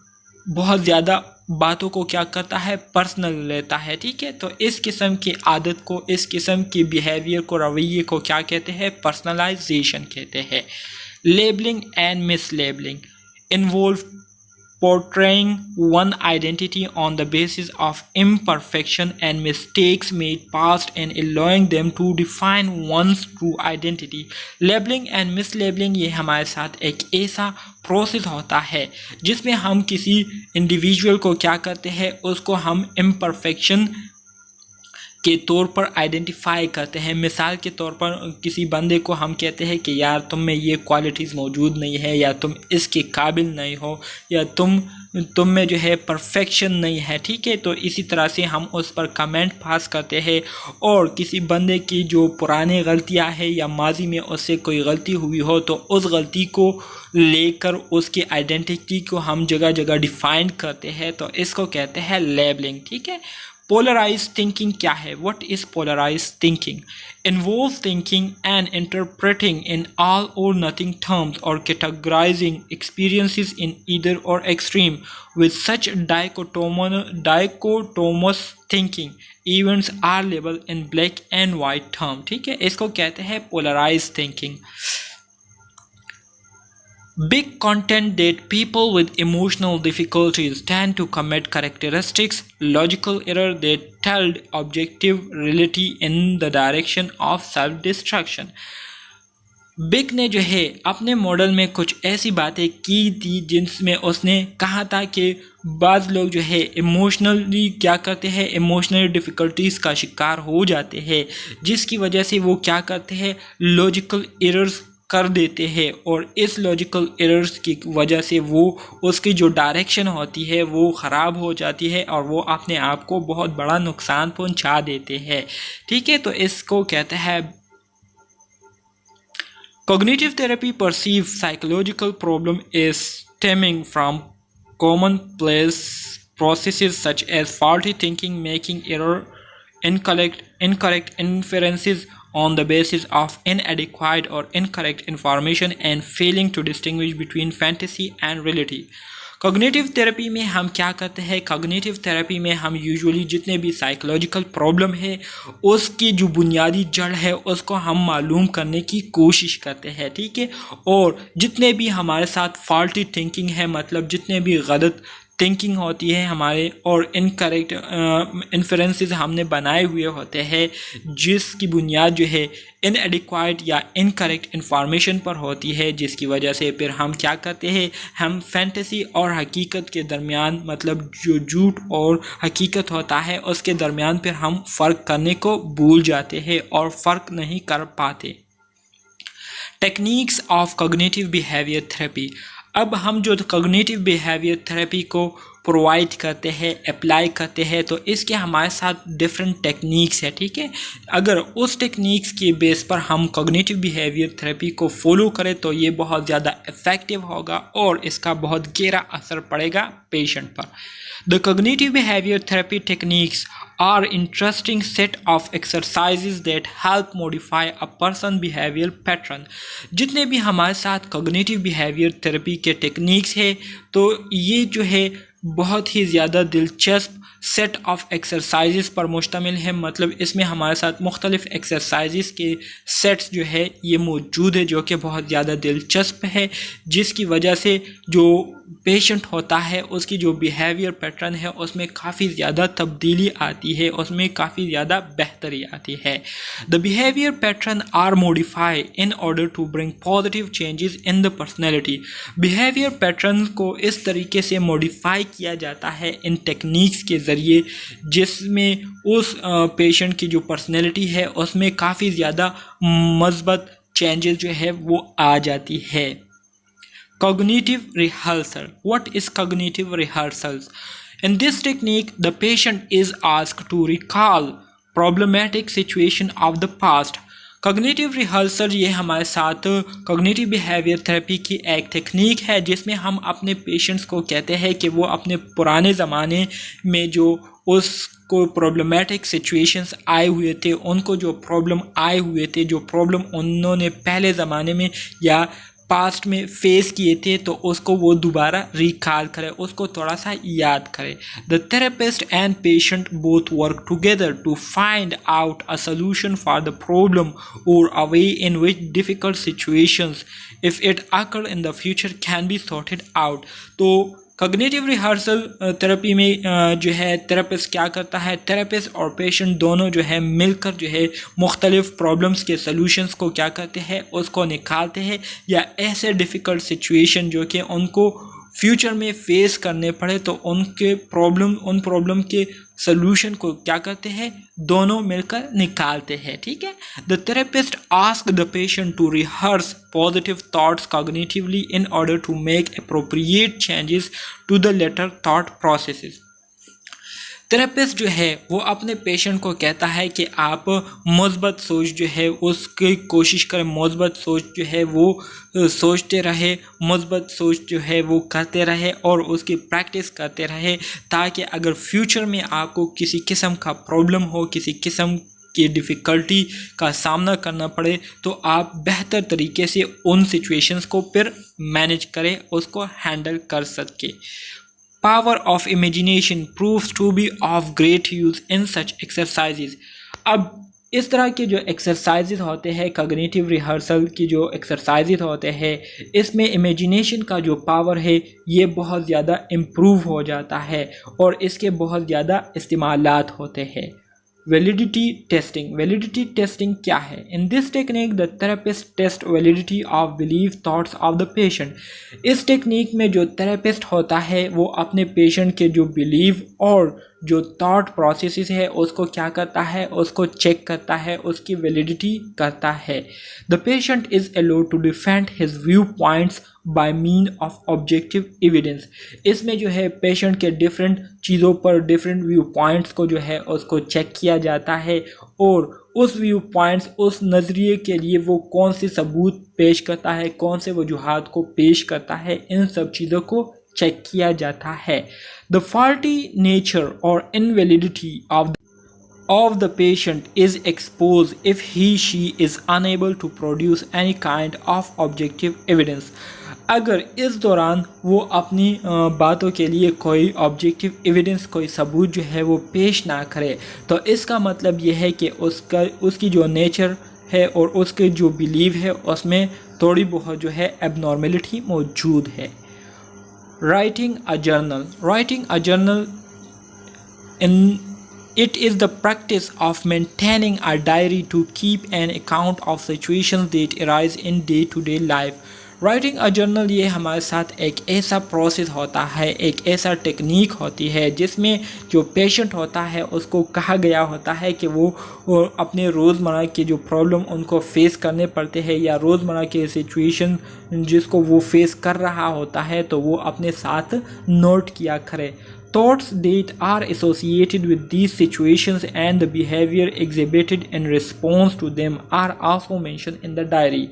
बहुत ज़्यादा बातों को क्या करता है, पर्सनल लेता है, ठीक है। तो इस किस्म की आदत को, इस किस्म की बिहेवियर को, रवैये को क्या कहते हैं, पर्सनलाइजेशन कहते हैं। Labelling and mislabelling involve portraying one identity on the basis of imperfection and mistakes made past and allowing them to define one's true identity. Labeling and mislabeling ये हमारे साथ एक ऐसा प्रोसेस होता है जिसमें हम किसी इंडिविजुअल को क्या करते हैं, उसको हम इम्परफेक्शन के तौर पर आइडेंटिफाई करते हैं। मिसाल के तौर पर किसी बंदे को हम कहते हैं कि यार तुम में ये क्वालिटीज़ मौजूद नहीं है या तुम इसके काबिल नहीं हो या तुम में जो है परफेक्शन नहीं है, ठीक है। तो इसी तरह से हम उस पर कमेंट पास करते हैं और किसी बंदे की जो पुरानी गलतियां हैं या माजी में उससे कोई गलती हुई हो तो उस गलती को लेकर उसकी आइडेंटिटी को हम जगह जगह डिफाइन करते हैं, तो इसको कहते हैं लेबलिंग, ठीक है। पोलराइज थिंकिंग क्या है? What is polarise thinking? Involves thinking and interpreting in all or nothing terms or categorizing experiences in either or extreme. With such dichotomous thinking, events are labeled in black and white term, ठीक है। इसको कहते हैं polarized thinking. Big content that people with emotional difficulties tend to commit characteristics, logical error that tell objective reality in the direction of self-destruction. Big ने जो है अपने model में कुछ ऐसी बातें की थी जिनमें उसने कहा था कि बाज़ लोग जो है इमोशनली क्या करते हैं, इमोशनल डिफ़िकल्टीज़ का शिकार हो जाते हैं जिसकी वजह से वो क्या करते हैं, लॉजिकल एरर्स कर देते हैं और इस लॉजिकल एरर्स की वजह से वो उसकी जो डायरेक्शन होती है वो ख़राब हो जाती है और वो अपने आप को बहुत बड़ा नुकसान पहुंचा देते हैं, ठीक है। तो इसको कहते हैं Cognitive therapy perceives psychological problem as stemming from commonplace processes such as faulty thinking, making error, incorrect inferences on the basis of inadequate or incorrect information, and failing to distinguish between fantasy and reality. Cognitive therapy में हम क्या करते हैं, cognitive therapy में हम usually जितने भी psychological problem है उसकी जो बुनियादी जड़ है उसको हम मालूम करने की कोशिश करते हैं, ठीक है। और जितने भी हमारे साथ फॉल्टी थिंकिंग है, मतलब जितने भी गलत थिंकिंग होती है हमारे और इनकरेक्ट इन्फरेंसेस हमने बनाए हुए होते हैं जिसकी बुनियाद जो है इनएडिक्वाइट या इनकरेक्ट इंफॉर्मेशन पर होती है, जिसकी वजह से फिर हम क्या करते हैं, हम फैंटेसी और हकीकत के दरमियान, मतलब जो झूठ और हकीकत होता है उसके दरमियान फिर हम फ़र्क करने को भूल जाते हैं और फ़र्क नहीं कर पाते। Techniques of cognitive behaviour therapy. अब हम जो कॉग्निटिव बिहेवियर थेरेपी को प्रोवाइड करते हैं, अप्लाई करते हैं, तो इसके हमारे साथ डिफरेंट टेक्निक्स है, ठीक है। अगर उस टेक्निक्स के बेस पर हम कॉग्निटिव बिहेवियर थेरेपी को फॉलो करें तो ये बहुत ज़्यादा इफ़ेक्टिव होगा और इसका बहुत गहरा असर पड़ेगा पेशेंट पर। The cognitive behavior therapy techniques are interesting set of exercises that help modify a person behavioral pattern. जितने भी हमारे साथ cognitive behavior therapy के टेक्निक्स है तो ये जो है बहुत ही ज़्यादा दिलचस्प सेट ऑफ एक्सरसाइजेस पर मुश्तमिल है। मतलब इसमें हमारे साथ मुख्तलिफ़ एक्सरसाइजेस के सेट्स जो है ये मौजूद है जो कि बहुत ज़्यादा दिलचस्प है, जिसकी वजह से जो पेशेंट होता है उसकी जो बिहेवियर पैटर्न है उसमें काफ़ी ज़्यादा तब्दीली आती है, उसमें काफ़ी ज़्यादा बेहतरी आती है। The behaviour pattern are modify in order to bring positive changes in the personality. Behaviour pattern को इस तरीके से मॉडिफाई किया जाता है इन टेक्निक्स के ज़रिए, जिसमें उस पेशेंट की जो पर्सनैलिटी है उसमें काफ़ी ज़्यादा मज़बूत चेंजेस जो है वो आ जाती है। Cognitive rehearsal. What is cognitive rehearsals? In this technique, the patient is asked to recall problematic situation of the past. Cognitive rehearsal ये हमारे साथ cognitive behavior therapy की एक टेक्निक है जिसमें हम अपने पेशेंट्स को कहते हैं कि वो अपने पुराने ज़माने में जो उसको प्रॉब्लमेटिक सिचुएशंस आए हुए थे, उनको जो प्रॉब्लम आए हुए थे, जो प्रॉब्लम उन्होंने पहले ज़माने में या पास्ट में फेस किए थे, तो उसको वो दोबारा रिकॉल करे, उसको थोड़ा सा याद करे। The therapist and patient both work together to find out a solution for the problem और a way in which difficult situations if it occur in the future can be sorted out. तो cognitive rehearsal therapy में जो है therapist क्या करता है, therapist और patient दोनों जो है मिलकर जो है मुख्तलिफ प्रॉब्लम्स के सलूशंस को क्या करते हैं, उसको निकालते हैं, या ऐसे डिफ़िकल्ट सिचुएशन जो कि उनको फ्यूचर में फेस करने पड़े तो उन प्रॉब्लम के सलूशन को क्या करते हैं, दोनों मिलकर निकालते हैं। ठीक है। The therapist ask the patient to rehearse positive thoughts cognitively in order to make appropriate changes to the later thought processes. Therapist जो है वो अपने पेशेंट को कहता है कि आप मुस्बत सोच जो है उसकी कोशिश करें, मुस्बत सोच जो है वो सोचते रहे, मुस्बत सोच जो है वो करते रहे और उसकी प्रैक्टिस करते रहे, ताकि अगर फ्यूचर में आपको किसी किस्म का प्रॉब्लम हो, किसी किस्म की डिफ़िकल्टी का सामना करना पड़े, तो आप बेहतर तरीके से उन सिचुएशंस को फिर मैनेज करें, उसको हैंडल कर सके। Power of imagination proves to be of great use in such exercises. अब इस तरह के जो एक्सरसाइजेज होते हैं, कॉग्निटिव रिहर्सल की जो एक्सरसाइजेज होते हैं, इसमें इमेजिनेशन का जो पावर है ये बहुत ज़्यादा इम्प्रूव हो जाता है और इसके बहुत ज़्यादा इस्तेमालात होते हैं। वैलिडिटी टेस्टिंग क्या है? In this technique the therapist test validity of believe thoughts of the patient. इस टेक्निक में जो थेरेपिस्ट होता है वो अपने पेशेंट के जो बिलीव और जो थॉट प्रोसेसेस है उसको क्या करता है, उसको चेक करता है, उसकी वैलिडिटी करता है। The patient is allowed to defend his view points by mean of objective evidence. इसमें जो है पेशेंट के डिफरेंट चीज़ों पर डिफरेंट व्यू पॉइंट्स को जो है उसको चेक किया जाता है और उस व्यू पॉइंट्स, उस नज़रिए के लिए वो कौन से सबूत पेश करता है, कौन से वजूहात को पेश करता है, इन सब चीज़ों को चेक किया जाता है। द फॉल्टी नेचर और इनवैलिडिटी of the patient is exposed if she is unable to produce any kind of objective evidence। अगर इस दौरान वो अपनी बातों के लिए कोई ऑब्जेक्टिव एविडेंस, कोई सबूत जो है वो पेश ना करे, तो इसका मतलब ये है कि उसकी जो नेचर है और उसके जो बिलीव है उसमें थोड़ी बहुत जो है एबनॉर्मेलिटी मौजूद है। Writing a journal It is the practice of maintaining a diary to keep an account of situations that arise in day-to-day life। Writing a journal ये हमारे साथ एक ऐसा प्रोसेस होता है, एक ऐसा टेक्निक होती है जिसमें जो पेशेंट होता है उसको कहा गया होता है कि वो अपने रोज़मर्रा के जो प्रॉब्लम उनको फेस करने पड़ते हैं या रोज़मर्रा के सिचुएशन जिसको वो फेस कर रहा होता है तो वो अपने साथ नोट किया करे। Thoughts that are associated with these situations and the behavior exhibited in response to them are also mentioned in the diary।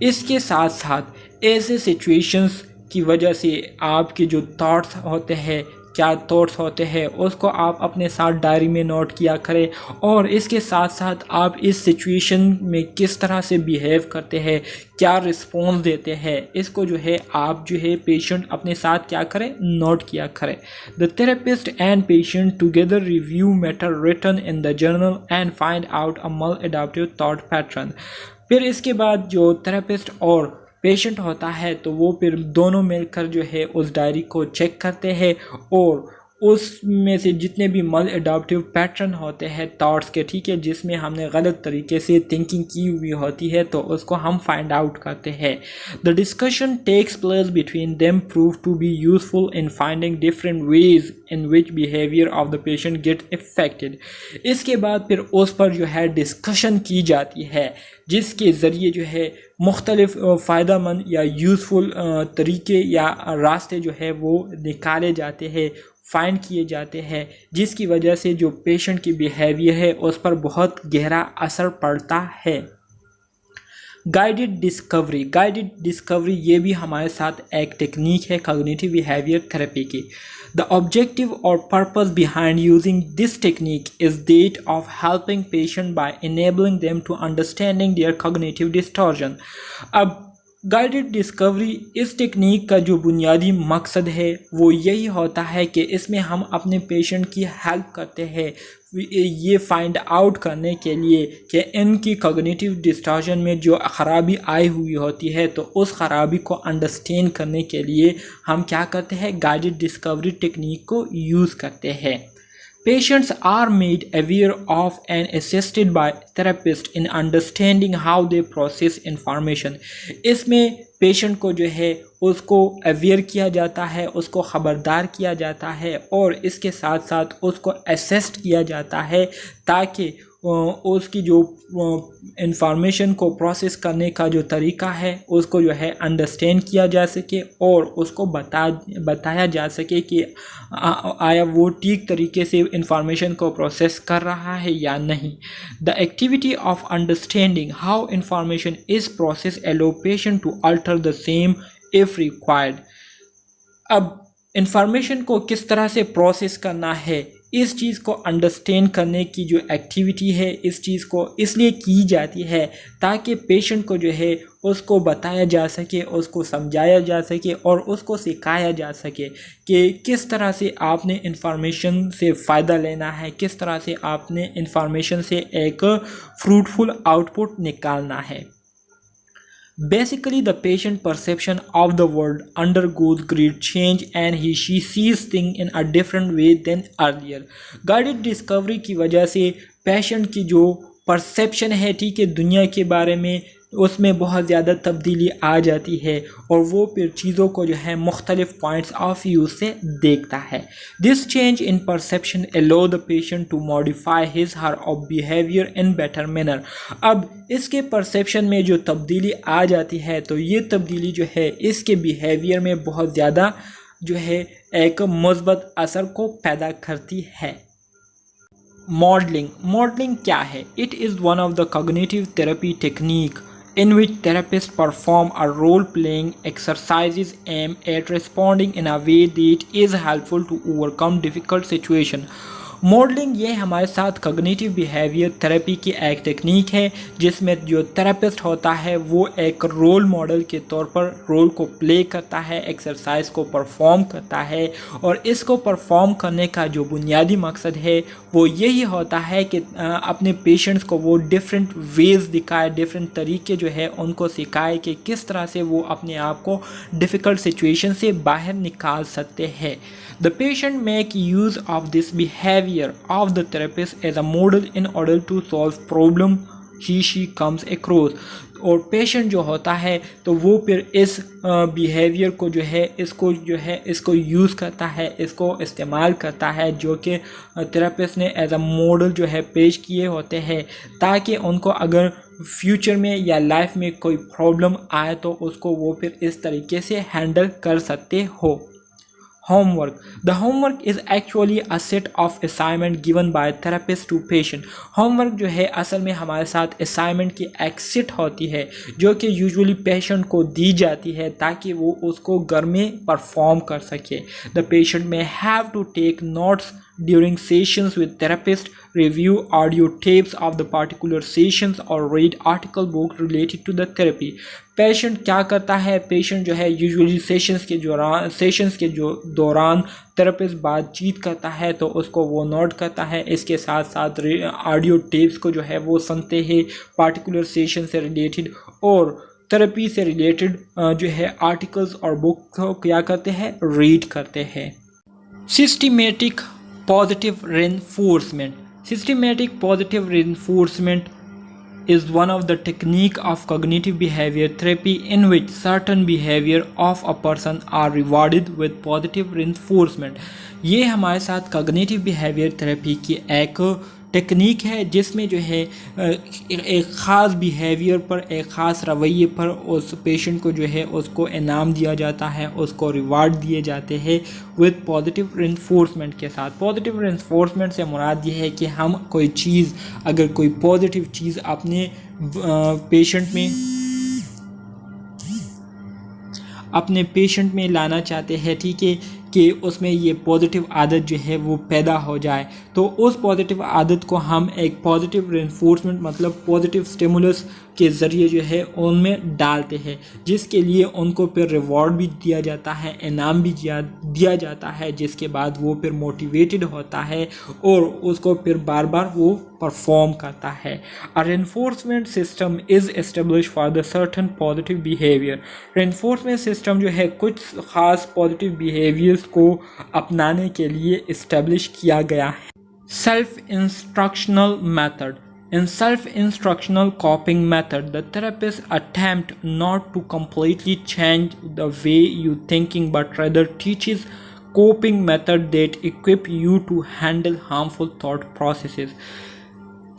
इसके साथ साथ ऐसे situations की वजह से आपके जो thoughts होते हैं, क्या थॉट्स होते हैं, उसको आप अपने साथ डायरी में नोट किया करें और इसके साथ साथ आप इस सिचुएशन में किस तरह से बिहेव करते हैं, क्या रिस्पॉन्स देते हैं, इसको जो है आप जो है पेशेंट अपने साथ क्या करें, नोट किया करें। The therapist and patient together review matter written in the journal and find out a maladaptive thought pattern. फिर इसके बाद जो थेरेपिस्ट और पेशेंट होता है तो वो फिर दोनों मिलकर जो है उस डायरी को चेक करते हैं और उसमें से जितने भी मल एडाप्टिव पैटर्न होते हैं थॉट्स के, ठीक है, जिसमें हमने गलत तरीके से थिंकिंग की हुई होती है, तो उसको हम फाइंड आउट करते हैं। The discussion takes place between them prove to be useful in finding different ways in which behaviour of the patient get affected. इसके बाद फिर उस पर जो है डिस्कशन की जाती है, जिसके ज़रिए जो है मुख्तलिफ फ़ायदेमंद या यूज़फुल तरीके या रास्ते जो है वो निकाले जाते हैं, फाइंड किए जाते हैं, जिसकी वजह से जो पेशेंट की बिहेवियर है उस पर बहुत गहरा असर पड़ता है। गाइडेड डिस्कवरी ये भी हमारे साथ एक टेक्निक है कॉग्निटिव बिहेवियर थेरेपी की। The objective or purpose behind using this technique is that of helping patient by enabling them to understanding their cognitive distortion। अब गाइडेड डिस्कवरी इस टेक्निक का जो बुनियादी मकसद है वो यही होता है कि इसमें हम अपने पेशेंट की हेल्प करते हैं ये फाइंड आउट करने के लिए कि इनकी कॉग्निटिव डिस्टॉर्शन में जो ख़राबी आई हुई होती है, तो उस ख़राबी को अंडरस्टैंड करने के लिए हम क्या करते हैं, गाइडेड डिस्कवरी टेक्निक को यूज़ करते हैं। Patients are made aware of and assisted by therapists in understanding how they process information। इसमें पेशेंट को जो है उसको अवेयर किया जाता है, उसको ख़बरदार किया जाता है और इसके साथ साथ उसको असेस्ट किया जाता है ताकि उसकी जो इंफॉर्मेशन को प्रोसेस करने का जो तरीका है उसको जो है अंडरस्टैंड किया जा सके और उसको बताया जा सके कि आया वो ठीक तरीके से इंफॉर्मेशन को प्रोसेस कर रहा है या नहीं। The activity of understanding how information is process allow patient to alter the same if required. अब इंफॉर्मेशन को किस तरह से प्रोसेस करना है, इस चीज़ को अंडरस्टैंड करने की जो एक्टिविटी है, इस चीज़ को इसलिए की जाती है ताकि पेशेंट को जो है उसको बताया जा सके, उसको समझाया जा सके और उसको सिखाया जा सके कि किस तरह से आपने इंफॉर्मेशन से फ़ायदा लेना है, किस तरह से आपने इंफॉर्मेशन से एक फ्रूटफुल आउटपुट निकालना है। Basically, the patient perception of the world undergoes great change and she sees things in a different way than earlier। Guided discovery की वजह से पेशेंट की जो परसेप्शन है, ठीक है, दुनिया के बारे में उसमें बहुत ज़्यादा तब्दीली आ जाती है और वो फिर चीज़ों को जो है मुख्तलिफ पॉइंट्स ऑफ व्यू से देखता है। This change in perception allow the patient to modify his her of behaviour in better manner. अब इसके परसेप्शन में जो तब्दीली आ जाती है तो ये तब्दीली जो है इसके बिहेवियर में बहुत ज़्यादा जो है एक मुस्बत असर को पैदा करती है। मॉडलिंग क्या है? It is one of the cognitive therapy technique in which therapists perform a role-playing exercises aimed at responding in a way that is helpful to overcome difficult situation। Modelling ये हमारे साथ कॉग्निटिव बिहेवियर थेरेपी की एक technique है जिसमें जो therapist होता है वो एक रोल मॉडल के तौर पर रोल को प्ले करता है, एक्सरसाइज को परफॉर्म करता है और इसको परफॉर्म करने का जो बुनियादी मकसद है वो यही होता है कि अपने पेशेंट्स को वो डिफरेंट वेज़ दिखाए, डिफरेंट तरीके जो है उनको सिखाए कि किस तरह से वो अपने आप को डिफ़िकल्ट सिचुएशन से बाहर निकाल सकते हैं। The patient make use of this behavior of the therapist as a model in order to solve problem she comes across। और पेशेंट जो होता है तो वो फिर इस बिहेवियर को जो है इसको यूज़ करता है, इसको इस्तेमाल करता है जो कि थेरेपिस्ट ने एज अ मॉडल जो है पेश किए होते हैं ताकि उनको अगर फ्यूचर में या लाइफ में कोई प्रॉब्लम आए तो उसको वो फिर इस तरीके से हैंडल कर सकते हो। Homework. The homework is actually a set of assignment given by therapist to patient। Homework जो है असल में हमारे साथ असाइनमेंट की एक सेट होती है जो कि यूजुअली पेशेंट को दी जाती है ताकि वो उसको घर में परफॉर्म कर सके। The patient may have to take notes during sessions with therapist, review audio tapes of the particular sessions or read article book related to the therapy। Patient क्या करता है, पेशेंट जो है यूजुअली सेशंस के जो दौरान थेरेपिस्ट बातचीत करता है तो उसको वो नोट करता है, इसके साथ साथ ऑडियो टेप्स को जो है वो सुनते हैं पार्टिकुलर सेशन से रिलेटेड और थेरेपी से रिलेटेड जो है आर्टिकल्स और बुक को क्या करते हैं, रीड करते हैं। Systematic positive reinforcement. Systematic positive reinforcement is one of the technique of cognitive behavior therapy in which certain behavior of a person are rewarded with positive reinforcement. ये हमारे साथ cognitive behavior therapy की एक technique है जिसमें जो है एक ख़ास बिहेवियर पर, एक ख़ास रवैये पर उस पेशेंट को जो है उसको इनाम दिया जाता है, उसको रिवार्ड दिए जाते हैं विद पॉजिटिव रेनफोर्समेंट के साथ। पॉजिटिव रेनफोर्समेंट से मुराद ये है कि हम कोई चीज़, अगर कोई पॉजिटिव चीज़ अपने पेशेंट में लाना चाहते हैं, ठीक है, कि उसमें ये पॉजिटिव आदत जो है वो पैदा हो जाए, तो उस पॉजिटिव आदत को हम एक पॉजिटिव रेनफोर्समेंट मतलब पॉजिटिव स्टिमुलस के ज़रिए जो है उनमें डालते हैं, जिसके लिए उनको फिर रिवॉर्ड भी दिया जाता है, इनाम भी दिया जाता है, जिसके बाद वो फिर मोटिवेटेड होता है और उसको फिर बार बार वो परफॉर्म करता है। A reinforcement system is establish for the certain positive behaviour. Reinforcement system जो है कुछ ख़ास पॉजिटिव बिहेवियर्स को अपनाने के लिए इस्टेब्लिश किया गया है। Self instructional method. In self-instructional coping method, the therapist attempt not to completely change the way you thinking, but rather teaches coping method that equip you to handle harmful thought processes.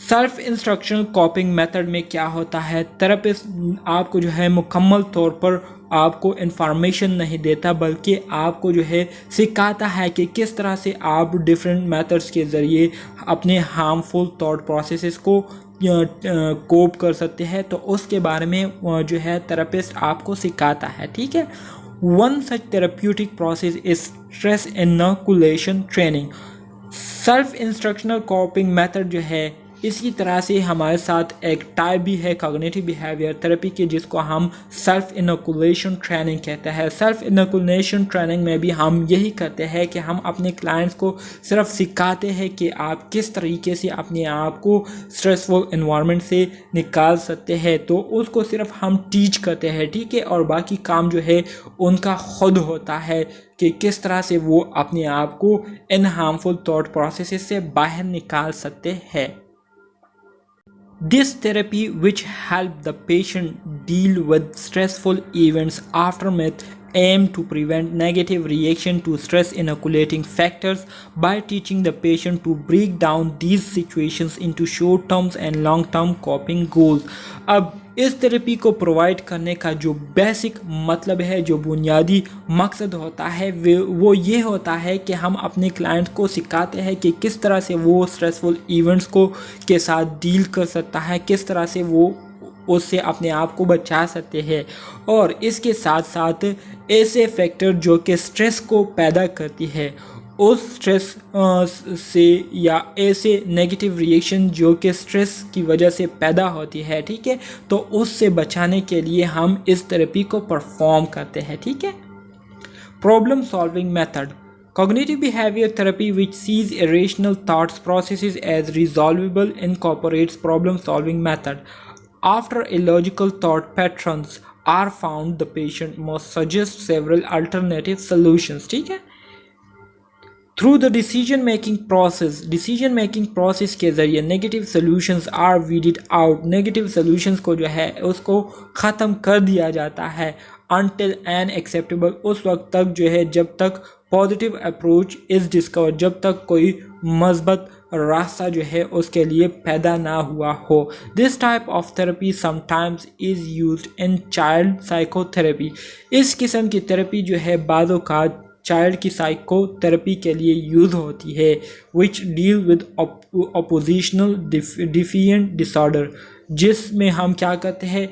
Self instructional कॉपिंग method में क्या होता है, therapist आपको जो है मुकम्मल तौर पर आपको इन्फॉर्मेशन नहीं देता, बल्कि आपको जो है सिखाता है कि किस तरह से आप डिफरेंट मेथड्स के ज़रिए अपने हार्मफुल थॉट प्रोसेसेस को कोप कर सकते हैं, तो उसके बारे में जो है थेरेपिस्ट आपको सिखाता है, ठीक है। One such therapeutic process is stress inoculation training. Self instructional कॉपिंग method जो है इसी तरह से हमारे साथ एक टाइप भी है कॉग्निटिव बिहेवियर थेरेपी के, जिसको हम सेल्फ इनोकुलेशन ट्रेनिंग कहते हैं। सेल्फ इनोकुलेशन ट्रेनिंग में भी हम यही करते हैं कि हम अपने क्लाइंट्स को सिर्फ सिखाते हैं कि आप किस तरीके से अपने आप को स्ट्रेसफुल एनवायरनमेंट से निकाल सकते हैं, तो उसको सिर्फ हम टीच करते हैं, ठीक है, और बाकी काम जो है उनका खुद होता है कि किस तरह से वो अपने आप को इन हार्मफुल थॉट प्रोसेसेस से बाहर निकाल सकते हैं। This therapy, which help the patient deal with stressful events aftermath, aim to prevent negative reaction to stress inoculating factors by teaching the patient to break down these situations into short term and long term coping goals. अब इस therapy को provide करने का जो basic मतलब है, जो बुनियादी मकसद होता है वो ये होता है कि हम अपने क्लाइंट को सिखाते हैं कि किस तरह से वो स्ट्रेसफुल इवेंट्स को के साथ डील कर सकता है, किस तरह से वो उससे अपने आप को बचा सकते हैं, और इसके साथ साथ ऐसे फैक्टर जो कि स्ट्रेस को पैदा करती है उस स्ट्रेस से या ऐसे नेगेटिव रिएक्शन जो कि स्ट्रेस की वजह से पैदा होती है, ठीक है, तो उससे बचाने के लिए हम इस थेरेपी को परफॉर्म करते हैं, ठीक है। Problem solving method. Cognitive behavior therapy, which sees irrational thoughts processes as resolvable, incorporates problem solving method. After illogical thought patterns are found, the patient must suggest several alternative solutions, ठीक है। Through the decision making process के ज़रिए negative solutions are weeded out, negative solutions को जो है उसको ख़त्म कर दिया जाता है। अनटिल एन एक्सेप्टेबल, उस वक्त तक जो है जब तक पॉजिटिव अप्रोच इज़ डिस्कवर, जब तक कोई मज़बूत रास्ता जो है उसके लिए पैदा ना हुआ हो। This type of therapy sometimes is used in child psychotherapy. इस किस्म की थेरेपी जो है बाज़ औक़ात चाइल्ड की साइकोथेरेपी के लिए यूज़ होती है, which deal with oppositional डिफिएंट disorder, जिसमें हम क्या करते हैं,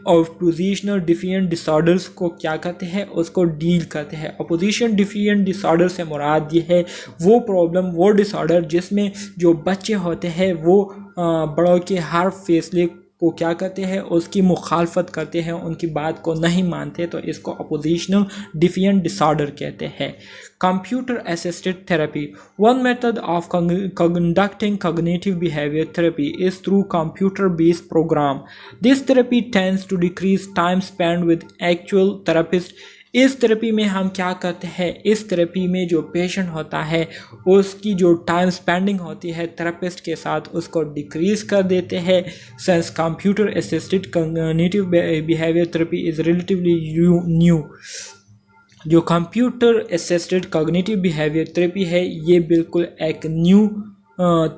ऑपोजिशनल डिफिएंट डिसऑर्डर्स को क्या करते हैं, उसको डील करते हैं। ऑपोजिशन डिफिएंट डिसऑर्डर से मुराद ये है वो प्रॉब्लम, वो डिसऑर्डर जिसमें जो बच्चे होते हैं वो बड़ों के हर फैसले को क्या करते हैं, उसकी मुखालफत करते हैं, उनकी बात को नहीं मानते, तो इसको अपोजिशनल डिफिएंट डिसऑर्डर कहते हैं। Computer assisted therapy. One method of conducting cognitive behavior therapy is through computer based program. This therapy tends to decrease time spent with actual therapist इस थेरेपी में हम क्या करते हैं, इस थेरेपी में जो पेशेंट होता है उसकी जो टाइम स्पेंडिंग होती है थेरेपिस्ट के साथ उसको डिक्रीज कर देते हैं। Since computer assisted cognitive behaviour therapy is relatively new, जो computer assisted cognitive behaviour therapy है ये बिल्कुल एक न्यू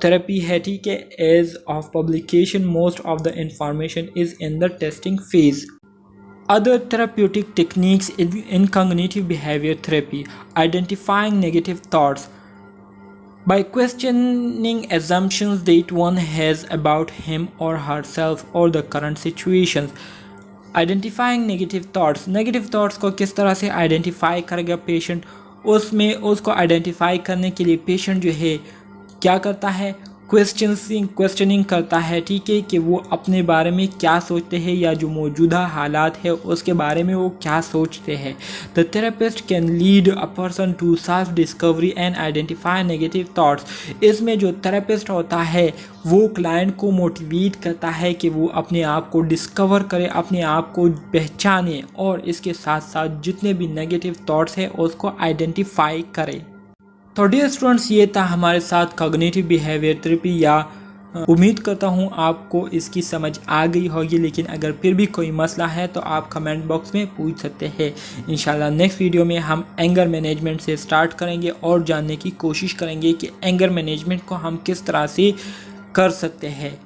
थेरेपी है, ठीक है। As of publication most of the information is in the testing phase. Other therapeutic techniques in cognitive behavior therapy: identifying negative thoughts by questioning assumptions that one has about him or herself or the current situations. Identifying negative thoughts को किस तरह से identify करेगा patient, उसमें उसको identify करने के लिए पेशेंट जो है क्या करता है, क्वेश्चनिंग करता है, ठीक है, कि वो अपने बारे में क्या सोचते हैं या जो मौजूदा हालात है उसके बारे में वो क्या सोचते हैं। The therapist can lead a person to self discovery and identify negative thoughts. इसमें जो थेरेपिस्ट होता है वो क्लाइंट को मोटिवेट करता है कि वो अपने आप को डिस्कवर करे, अपने आप को पहचाने और इसके साथ साथ जितने भी नेगेटिव थॉट्स हैं उसको आइडेंटिफाई करे। तो डियर स्टूडेंट्स, ये था हमारे साथ कॉग्निटिव बिहेवियर थेरेपी, या उम्मीद करता हूँ आपको इसकी समझ आ गई होगी। लेकिन अगर फिर भी कोई मसला है तो आप कमेंट बॉक्स में पूछ सकते हैं। इंशाल्लाह नेक्स्ट वीडियो में हम एंगर मैनेजमेंट से स्टार्ट करेंगे और जानने की कोशिश करेंगे कि एंगर मैनेजमेंट को हम किस तरह से कर सकते हैं।